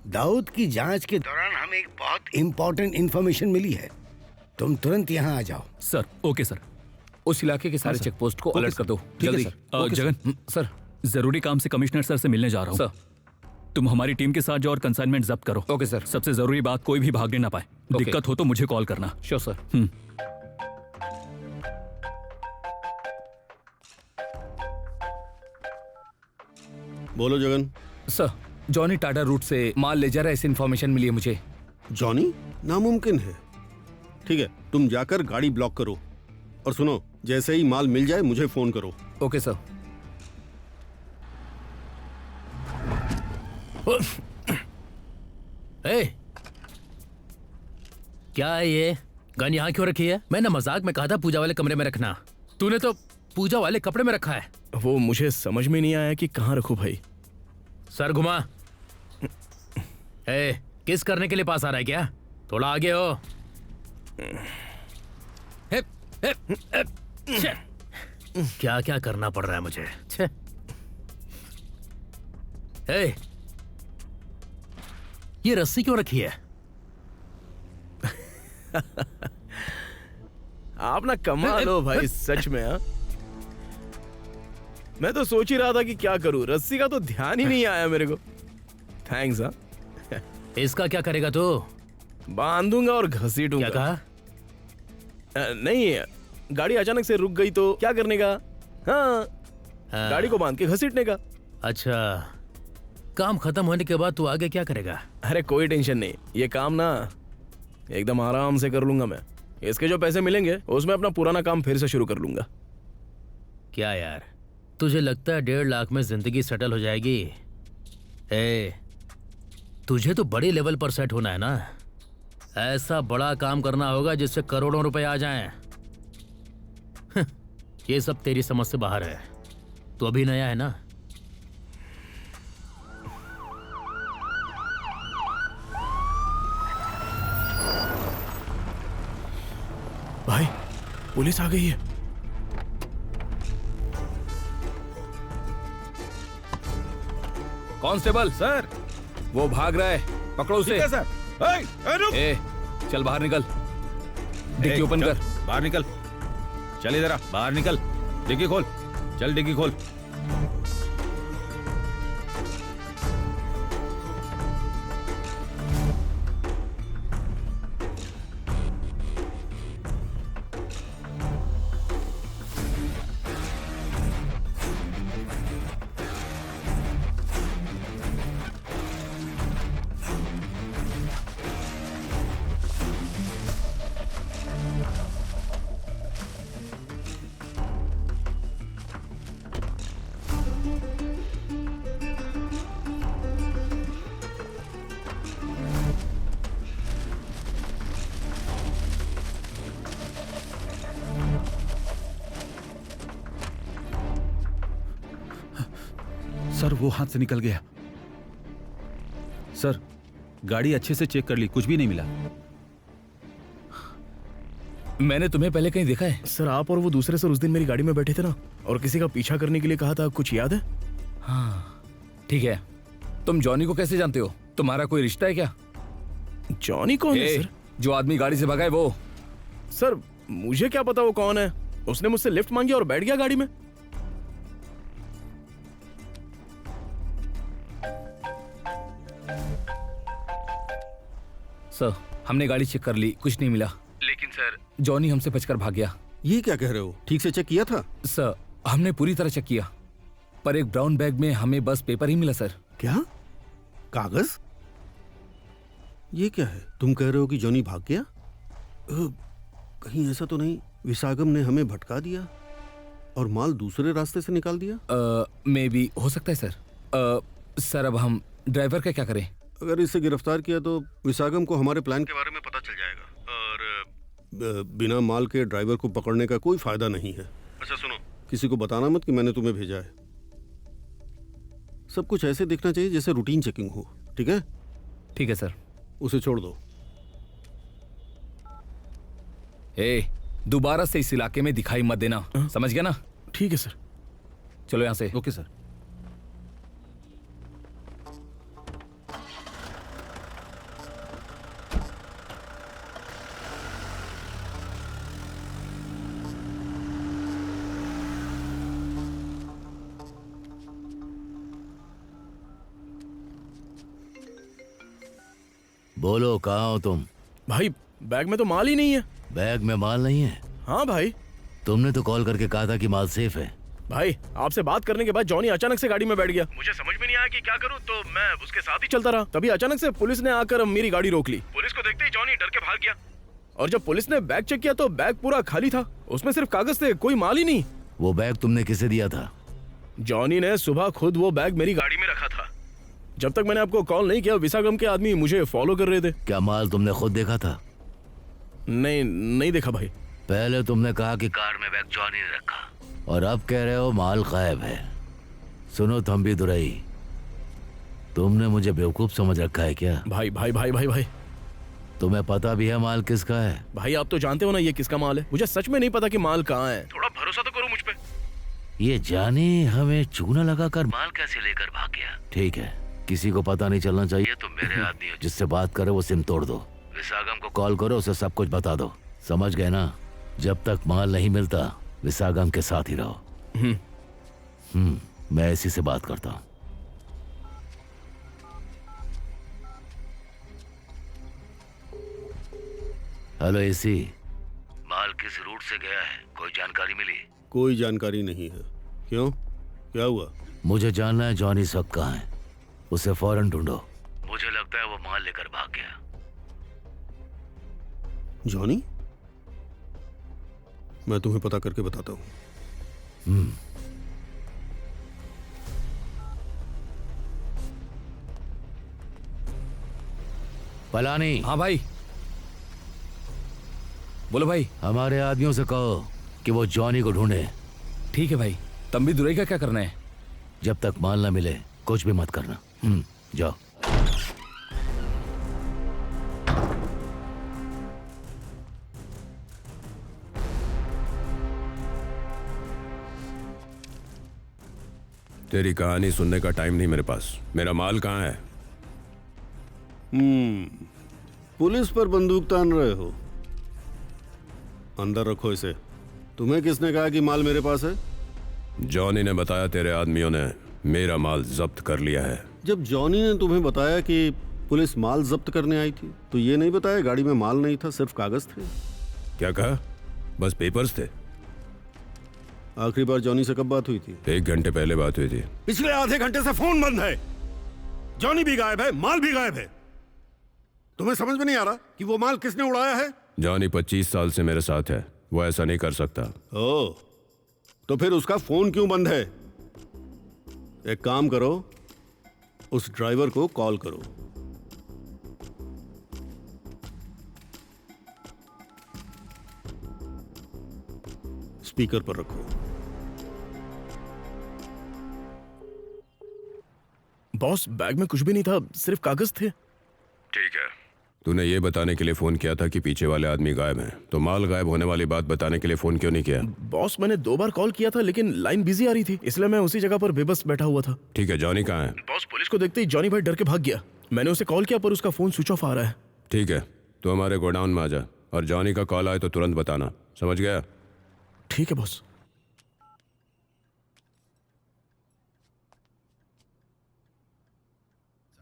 दाऊद की जांच के दौरान हमें एक बहुत इंपॉर्टेंट इंफॉर्मेशन मिली है। तुम तुरंत यहाँ आ जाओ। Sir, okay sir. उस इलाके के सारे चेक पोस्ट को अलर्ट कर दो जल्दी। जगन सर, जरूरी काम से कमिश्नर सर से मिलने जा रहा हूँ। सर, तुम हमारी टीम के साथ जाओ और कंसाइनमेंट जब्त करो। Okay sir. सबसे जरूरी बात, कोई भी भागने ना पाए। दिक्कत हो तो मुझे कॉल करना। Sure sir. बोलो Jagan. Sir, Johnny Tata route से माल ले जा रहा है, ऐसी इन्फॉर्मेशन मिली है मुझे। जॉनी? नामुमकिन है। ठीक है, तुम जाकर गाड़ी ब्लॉक करो और सुनो, जैसे ही माल मिल जाए मुझे फोन करो। Okay sir. क्या है ये? गन यहाँ क्यों रखी है? मैंने मजाक में कहा था पूजा वाले कमरे में रखना। तूने तो पूजा वाले कपड़े में रखा है। वो मुझे समझ में नहीं आया कि कहाँ रखूं भाई। सर घुमा। किस करने के लिए पास आ रहा है क्या? थोड़ा आगे हो। क्या क्या करना पड़ रहा है मुझे। ये रस्सी क्यों रखी है? आप ना कमाल हो भाई, सच में। हाँ, मैं तो सोच ही रहा था कि क्या करूं। रस्सी का तो ध्यान ही नहीं आया मेरे को। थैंक्स। हाँ, इसका क्या करेगा तू? बांधूंगा और घसीटूंगा। क्या कहा? नहीं, गाड़ी अचानक से रुक गई तो क्या करने का? हाँ, गाड़ी को बांध के घसीटने का। अच्छा, काम खत्म होने के बाद तू आगे क्या करेगा? अरे कोई टेंशन नहीं, ये काम ना एकदम आराम से कर लूंगा मैं। इसके जो पैसे मिलेंगे उसमें अपना पुराना काम फिर से शुरू कर लूंगा। क्या यार, तुझे लगता है 1.5 लाख में जिंदगी सेटल हो जाएगी? तुझे तो बड़े लेवल पर सेट होना है ना। ऐसा बड़ा काम करना होगा जिससे करोड़ों रुपए आ जाएं। ये सब तेरी समझ से बाहर है। तू अभी नया है ना। पुलिस आ गई है। कांस्टेबल सर, वो भाग रहा है, पकड़ो उसे। ठीक है सर। रुक। ए, चल बाहर निकल, डिक्की ओपन चल, कर। बाहर निकल, चल इधर आ, बाहर निकल, डिक्की खोल, चल डिक्की खोल। सर वो हाथ से निकल गया। सर गाड़ी अच्छे से चेक कर ली, कुछ भी नहीं मिला। मैंने तुम्हें पहले कहीं देखा है? सर आप और वो दूसरे सर उस दिन मेरी गाड़ी में बैठे थे ना, और किसी का पीछा करने के लिए कहा था, कुछ याद है? हाँ ठीक है। तुम जॉनी को कैसे जानते हो? तुम्हारा कोई रिश्ता है क्या? जॉनी कौन है सर? जो आदमी गाड़ी से भागा है वो। सर मुझे क्या पता वो कौन है, उसने मुझसे लिफ्ट मांगी और बैठ गया गाड़ी में। सर हमने गाड़ी चेक कर ली, कुछ नहीं मिला। लेकिन सर जॉनी हमसे बचकर भाग गया। ये क्या कह रहे हो? ठीक से चेक किया था? सर हमने पूरी तरह चेक किया, पर एक ब्राउन बैग में हमें बस पेपर ही मिला सर। क्या? कागज? ये क्या है? तुम कह रहे हो कि जॉनी भाग गया? कहीं ऐसा तो नहीं विसागम ने हमें भटका दिया और माल दूसरे रास्ते से निकाल दिया? मे बी हो सकता है सर। सर अब हम ड्राइवर का क्या करें? अगर इसे गिरफ्तार किया तो विसागम को हमारे प्लान के बारे में पता चल जाएगा और बिना माल के ड्राइवर को पकड़ने का कोई फायदा नहीं है। अच्छा सुनो, किसी को बताना मत कि मैंने तुम्हें भेजा है। सब कुछ ऐसे दिखना चाहिए जैसे रूटीन चेकिंग हो, ठीक है? ठीक है सर। उसे छोड़ दो। दोबारा से इस इलाके में दिखाई मत देना, समझ गया ना? ठीक है सर। चलो यहाँ से। Okay sir. बोलो कहाँ हो तुम? भाई बैग में तो माल ही नहीं है। बैग में माल नहीं है? हाँ भाई। तुमने तो कॉल करके कहा था कि माल सेफ है। भाई आपसे बात करने के बाद जॉनी अचानक से गाड़ी में बैठ गया। मुझे समझ में नहीं आया कि क्या करूं, तो मैं उसके साथ ही चलता रहा। तभी अचानक से पुलिस ने आकर मेरी गाड़ी रोक ली। पुलिस को देखते ही जॉनी डर के भाग गया, और जब पुलिस ने बैग चेक किया तो बैग पूरा खाली था, उसमें सिर्फ कागज थे, कोई माल ही नहीं। वो बैग तुमने किसे दिया था? जॉनी ने सुबह खुद वो बैग मेरी गाड़ी में रखा था। जब तक मैंने आपको कॉल नहीं किया विसागम के आदमी मुझे फॉलो कर रहे थे। क्या माल तुमने खुद देखा था? नहीं देखा भाई। पहले तुमने कहा कि कार में बैग जॉनी ने रखा, और अब कह रहे हो माल गायब है। सुनो थम्बी दुरई, तुमने मुझे बेवकूफ समझ रखा है क्या? भाई भाई भाई भाई भाई तुम्हें पता भी है माल किसका है? भाई आप तो जानते हो ना ये किसका माल है। मुझे सच में नहीं पता कि माल कहाँ है। थोड़ा भरोसा तो करो मुझ पे। ये जाने हमें चूना लगाकर माल कैसे लेकर भाग गया? ठीक है, किसी को पता नहीं चलना चाहिए। तुम मेरे आदमी हो, जिससे बात करे वो सिम तोड़ दो। विसागम को कॉल करो, उसे सब कुछ बता दो। समझ गए ना? जब तक माल नहीं मिलता विसागम के साथ ही रहो। मैं इसी से बात करता हूँ। हेलो एसी, माल किस रूट से गया है? कोई जानकारी मिली? कोई जानकारी नहीं है। क्यों, क्या हुआ? मुझे जानना है जॉनी इस वक्त कहाँ है। उसे फौरन ढूंढो। मुझे लगता है वो माल लेकर भाग गया। जॉनी? मैं तुम्हें पता करके बताता हूँ। पलानी। हाँ भाई। बोलो भाई। हमारे आदमियों से कहो कि वो जॉनी को ढूंढे। ठीक है भाई। तंबी दुरई का क्या करना है? जब तक माल ना मिले कुछ भी मत करना। जाओ। तेरी कहानी सुनने का टाइम नहीं मेरे पास। मेरा माल कहाँ है? पुलिस पर बंदूक तान रहे हो? अंदर रखो इसे। तुम्हें किसने कहा कि माल मेरे पास है? जॉनी ने बताया तेरे आदमियों ने मेरा माल जब्त कर लिया है। जब जॉनी ने तुम्हें बताया कि पुलिस माल जब्त करने आई थी तो ये नहीं बताया गाड़ी में माल नहीं था, सिर्फ कागज थे? क्या कहा? बस पेपर्स थे। आखिरी बार जॉनी से कब बात हुई थी? 1 घंटे पहले बात हुई थी। पिछले आधे घंटे से फोन बंद है। जॉनी भी गायब है, माल भी गायब है। तुम्हें समझ में नहीं आ रहा कि वो माल किसने उड़ाया है? जॉनी 25 साल से मेरे साथ है, वो ऐसा नहीं कर सकता। ओ, तो फिर उसका फोन क्यों बंद है? एक काम करो, उस ड्राइवर को कॉल करो। स्पीकर पर रखो। बॉस, बैग में कुछ भी नहीं था, सिर्फ कागज थे। ठीक है। तूने ये बताने के लिए फोन किया था कि पीछे वाले आदमी गायब हैं, तो माल गायब होने वाली बात बताने के लिए फोन क्यों नहीं किया? बॉस, मैंने 2 बार कॉल किया था लेकिन लाइन बिजी आ रही थी, इसलिए मैं उसी जगह पर बेबस बैठा हुआ था। ठीक है, जॉनी कहाँ है? बॉस, पुलिस को देखते ही जॉनी भाई डर के भाग गया। मैंने उसे कॉल किया पर उसका फोन स्विच ऑफ आ रहा है। ठीक है, तो हमारे गोडाउन में आ जा और जॉनी का कॉल आए तो तुरंत बताना, समझ गया? ठीक है बॉस।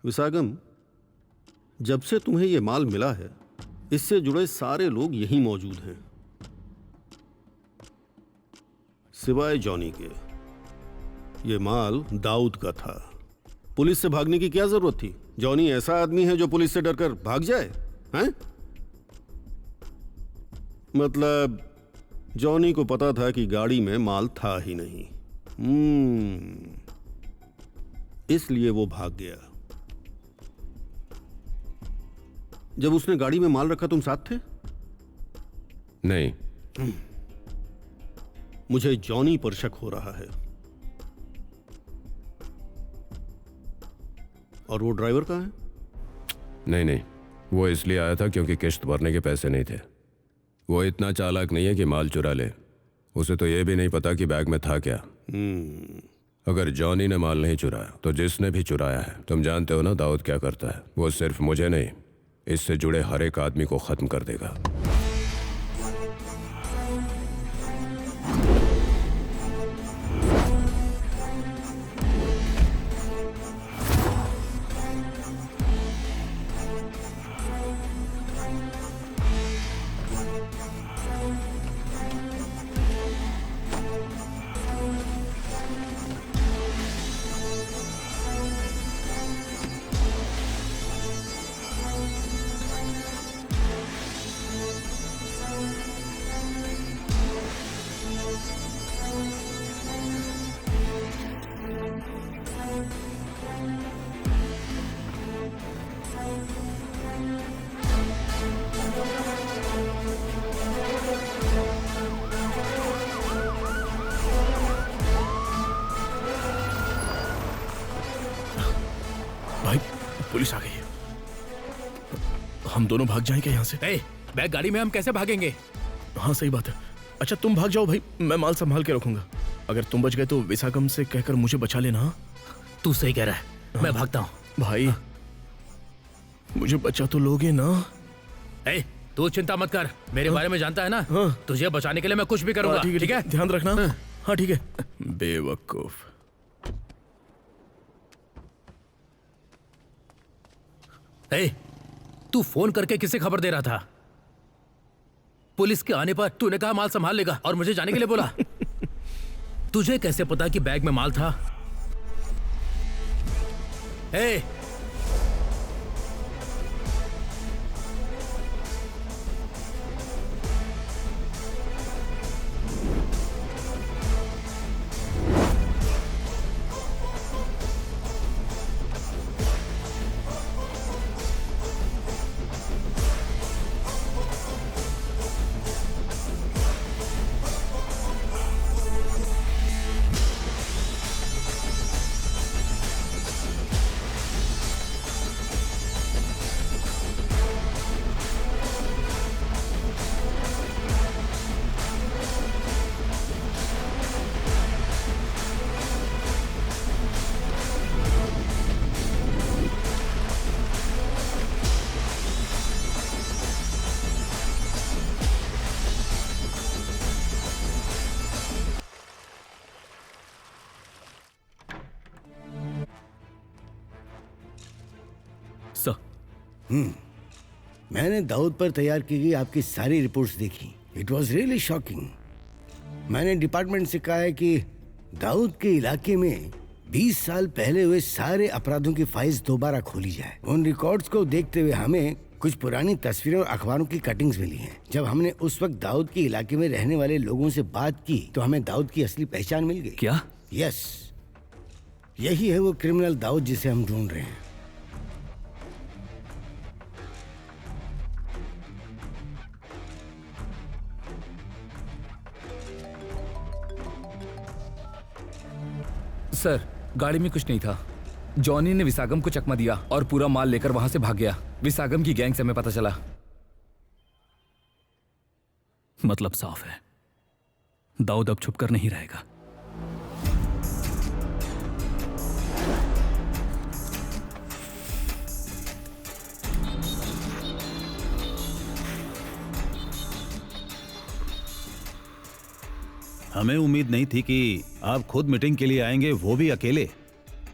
विसागम, जब से तुम्हें यह माल मिला है इससे जुड़े सारे लोग यहीं मौजूद हैं सिवाय जॉनी के। यह माल दाऊद का था। पुलिस से भागने की क्या जरूरत थी? जॉनी ऐसा आदमी है जो पुलिस से डरकर भाग जाए? हैं? मतलब जॉनी को पता था कि गाड़ी में माल था ही नहीं, इसलिए वो भाग गया। जब उसने गाड़ी में माल रखा तुम साथ थे? नहीं। मुझे जॉनी पर शक हो रहा है। और वो ड्राइवर कहाँ है? नहीं, वो इसलिए आया था क्योंकि किश्त भरने के पैसे नहीं थे। वो इतना चालाक नहीं है कि माल चुरा ले। उसे तो यह भी नहीं पता कि बैग में था क्या। अगर जॉनी ने माल नहीं चुराया तो जिसने भी चुराया है, तुम जानते हो ना दाऊद क्या करता है? वो सिर्फ मुझे नहीं, इससे जुड़े हर एक आदमी को खत्म कर देगा। भाई, पुलिस आ गई है। हम दोनों भाग जाएं क्या यहाँ से? बैग गाड़ी में हम कैसे भागेंगे? हाँ सही बात है। अच्छा तुम भाग जाओ भाई, मैं माल संभाल के रखूंगा। अगर तुम बच गए तो विसागम से कहकर मुझे बचा लेना। तू सही कह रहा है, मैं भागता हूँ। भाई मुझे बचा तो लोगे ना? तू चिंता मत कर, मेरे बारे में जानता है ना। तुझे बचाने के लिए मैं कुछ भी करूंगा। ठीक है, ध्यान रखना। हाँ ठीक है। बेवकूफ। तू फोन करके किसे खबर दे रहा था? पुलिस के आने पर तूने कहा माल संभाल लेगा और मुझे जाने के लिए बोला। तुझे कैसे पता कि बैग में माल था? मैंने दाऊद पर तैयार की गई आपकी सारी रिपोर्ट्स देखी। It was really shocking. मैंने डिपार्टमेंट से कहा है कि दाऊद के इलाके में 20 साल पहले हुए सारे अपराधों की फाइल्स दोबारा खोली जाए। उन रिकॉर्ड्स को देखते हुए हमें कुछ पुरानी तस्वीरें और अखबारों की कटिंग्स मिली हैं। जब हमने उस वक्त दाऊद के इलाके में रहने वाले लोगों से बात की तो हमें दाऊद की असली पहचान मिल गई। क्या? यस, यही है वो क्रिमिनल दाऊद जिसे हम ढूंढ रहे हैं। सर, गाड़ी में कुछ नहीं था। जॉनी ने विसागम को चकमा दिया और पूरा माल लेकर वहां से भाग गया। विसागम की गैंग से हमें पता चला। मतलब साफ है, दाऊद अब छुपकर नहीं रहेगा। हमें उम्मीद नहीं थी कि आप खुद मीटिंग के लिए आएंगे, वो भी अकेले।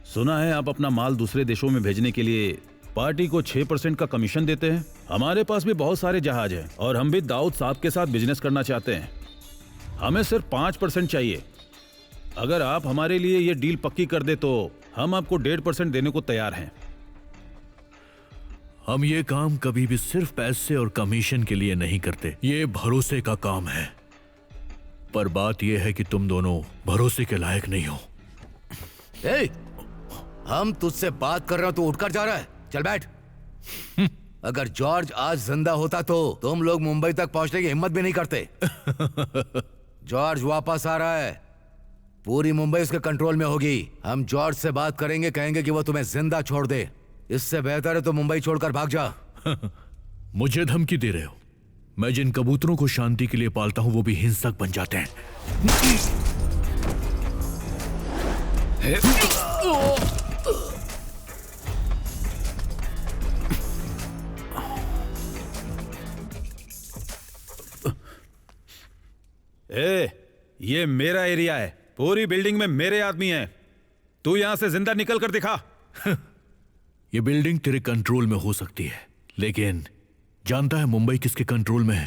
सुना है आप अपना माल दूसरे देशों में भेजने के लिए पार्टी को 6% का कमीशन देते हैं। हमारे पास भी बहुत सारे जहाज हैं और हम भी दाऊद साहब के साथ बिजनेस करना चाहते हैं। हमें सिर्फ 5% चाहिए। अगर आप हमारे लिए ये डील पक्की कर दे तो हम आपको 1.5% देने को तैयार हैं। हम ये काम कभी भी सिर्फ पैसे और कमीशन के लिए नहीं करते। ये भरोसे का काम है। पर बात यह है कि तुम दोनों भरोसे के लायक नहीं हो। ए, हम तुझसे बात कर रहे हो तो उठकर जा रहा है। चल बैठ। अगर जॉर्ज आज जिंदा होता तो तुम लोग मुंबई तक पहुंचने की हिम्मत भी नहीं करते। जॉर्ज वापस आ रहा है। पूरी मुंबई उसके कंट्रोल में होगी। हम जॉर्ज से बात करेंगे, कहेंगे कि वो तुम्हें जिंदा छोड़ दे। इससे बेहतर है तो मुंबई छोड़कर भाग जा। मुझे धमकी दे रहे हो? मैं जिन कबूतरों को शांति के लिए पालता हूं वो भी हिंसक बन जाते हैं। ये मेरा एरिया है। पूरी बिल्डिंग में मेरे आदमी हैं। तू यहां से जिंदा निकल कर दिखा। ये बिल्डिंग तेरे कंट्रोल में हो सकती है, लेकिन जानता है मुंबई किसके कंट्रोल में है?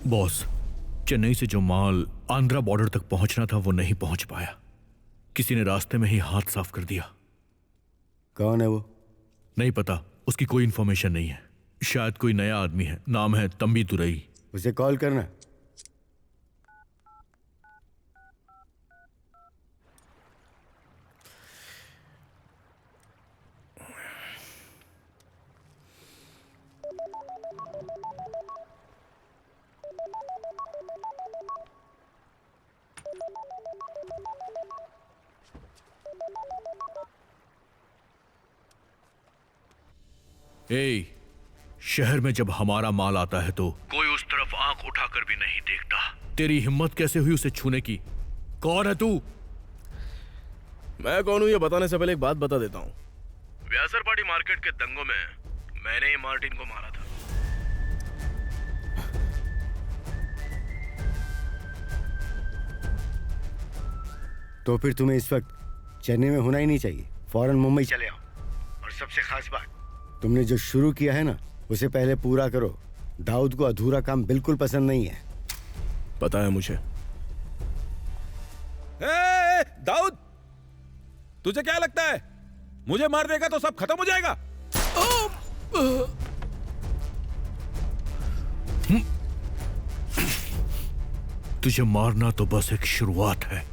बॉस, चेन्नई से जो माल आंध्रा बॉर्डर तक पहुंचना था वो नहीं पहुंच पाया। किसी ने रास्ते में ही हाथ साफ कर दिया। कौन है वो? नहीं पता, उसकी कोई इंफॉर्मेशन नहीं है। शायद कोई नया आदमी है। नाम है तंबी तुरई। उसे कॉल करना। शहर में जब हमारा माल आता है तो कोई उस तरफ आंख उठाकर भी नहीं देखता। तेरी हिम्मत कैसे हुई उसे छूने की? कौन है तू? मैं कौन हूं ये बताने से पहले एक बात बता देता हूं। व्यासरपाटी मार्केट के दंगों में मैंने ही मार्टिन को मारा था। तो फिर तुम्हें इस वक्त चेन्नई में होना ही नहीं चाहिए। फौरन मुंबई चले आओ। और सबसे खास बात, तुमने जो शुरू किया है ना, उसे पहले पूरा करो। दाऊद को अधूरा काम बिल्कुल पसंद नहीं है। पता है मुझे। दाऊद, तुझे क्या लगता है मुझे मार देगा तो सब खत्म हो जाएगा? तुझे मारना तो बस एक शुरुआत है।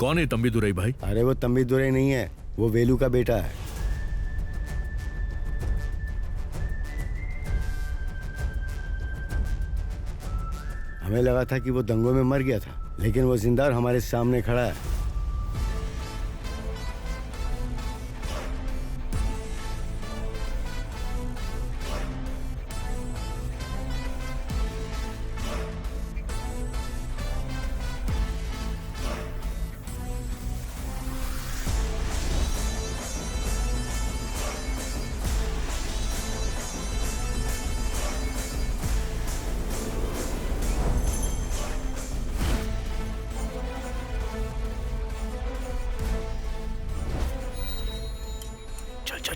कौन है तंबीदुरई भाई? अरे वो तंबीदुरई नहीं है, वो वेलू का बेटा है। हमें लगा था कि वो दंगों में मर गया था, लेकिन वो जिंदा और हमारे सामने खड़ा है।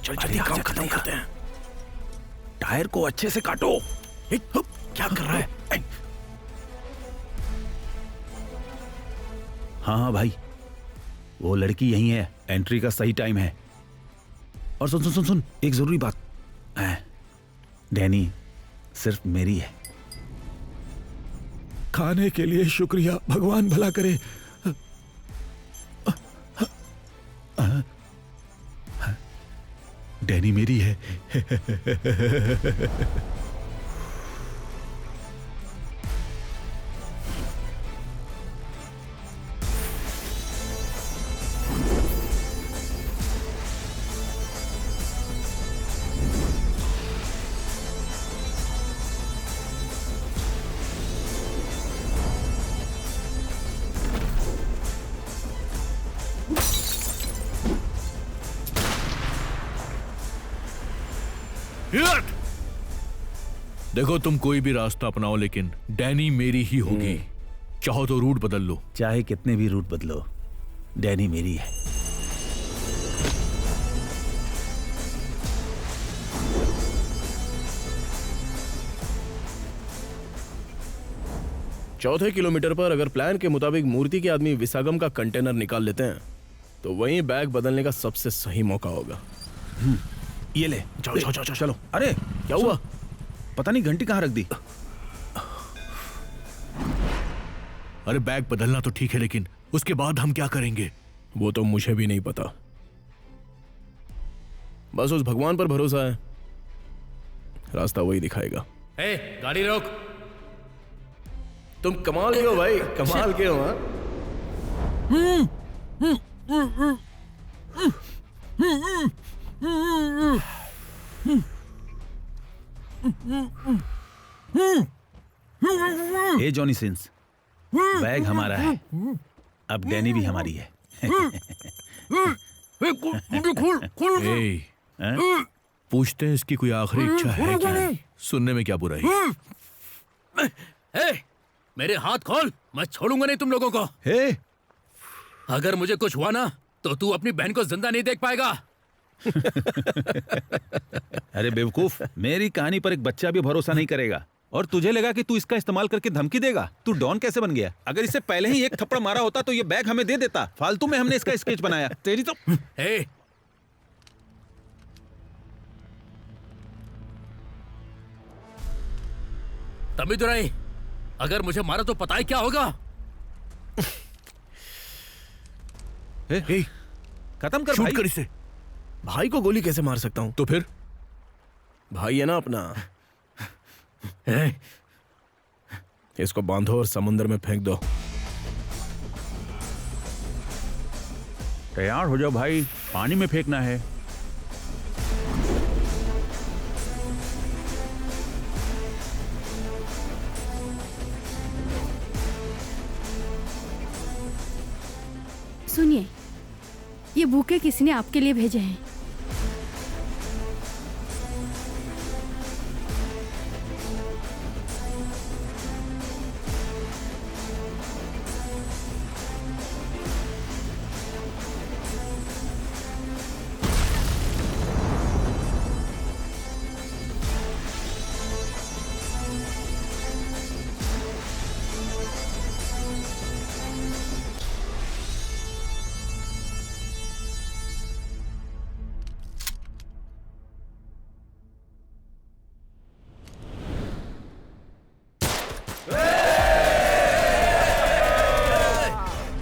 चल जल्दी काम खत्म करते हैं। टायर को अच्छे से काटो। क्या कर रहा है? हाँ हाँ भाई, वो लड़की यही है, एंट्री का सही टाइम है। और सुन सुन सुन सुन, एक जरूरी बात, डैनी सिर्फ मेरी है। खाने के लिए शुक्रिया, भगवान भला करे। डैनी मेरी है। देखो, तुम कोई भी रास्ता अपनाओ, लेकिन डैनी मेरी ही होगी। चाहो तो रूट बदल लो। चाहे कितने भी रूट बदलो, डैनी मेरी है। चौथे किलोमीटर पर अगर प्लान के मुताबिक मूर्ति के आदमी विसागम का कंटेनर निकाल लेते हैं तो वहीं बैग बदलने का सबसे सही मौका होगा। ये ले, जाओ जाओ जाओ चलो। अरे क्या हुआ? पता नहीं घंटी कहाँ रख दी। अरे बैग बदलना तो ठीक है, लेकिन उसके बाद हम क्या करेंगे? वो तो मुझे भी नहीं पता। बस उस भगवान पर भरोसा है, रास्ता वही दिखाएगा। गाड़ी रोक। तुम कमाल के हो भाई, कमाल के हो। ए जॉनी सिंस, बैग हमारा है, अब डैनी भी हमारी है। पूछते हैं इसकी कोई आखिरी इच्छा है क्या? सुनने में क्या बुराई? मेरे हाथ खोल, मैं छोड़ूंगा नहीं तुम लोगों को। अगर मुझे कुछ हुआ ना तो तू अपनी बहन को जिंदा नहीं देख पाएगा। अरे बेवकूफ, मेरी कहानी पर एक बच्चा भी भरोसा नहीं करेगा। और तुझे लगा कि तू इसका इस्तेमाल करके धमकी देगा? तू डॉन कैसे बन गया? अगर इससे पहले ही एक थप्पड़ मारा होता तो ये बैग हमें दे देता। फालतू में हमने इसका स्केच बनाया। तेरी तो तंबीदुरई, अगर मुझे मारा तो पता है क्या होगा? खत्म कर, शूट कर इसे। भाई को गोली कैसे मार सकता हूं? तो फिर भाई है ना अपना। इसको बांधो और समुद्र में फेंक दो। तैयार हो जाओ भाई, पानी में फेंकना है। सुनिए, ये बुके किसी ने आपके लिए भेजे हैं।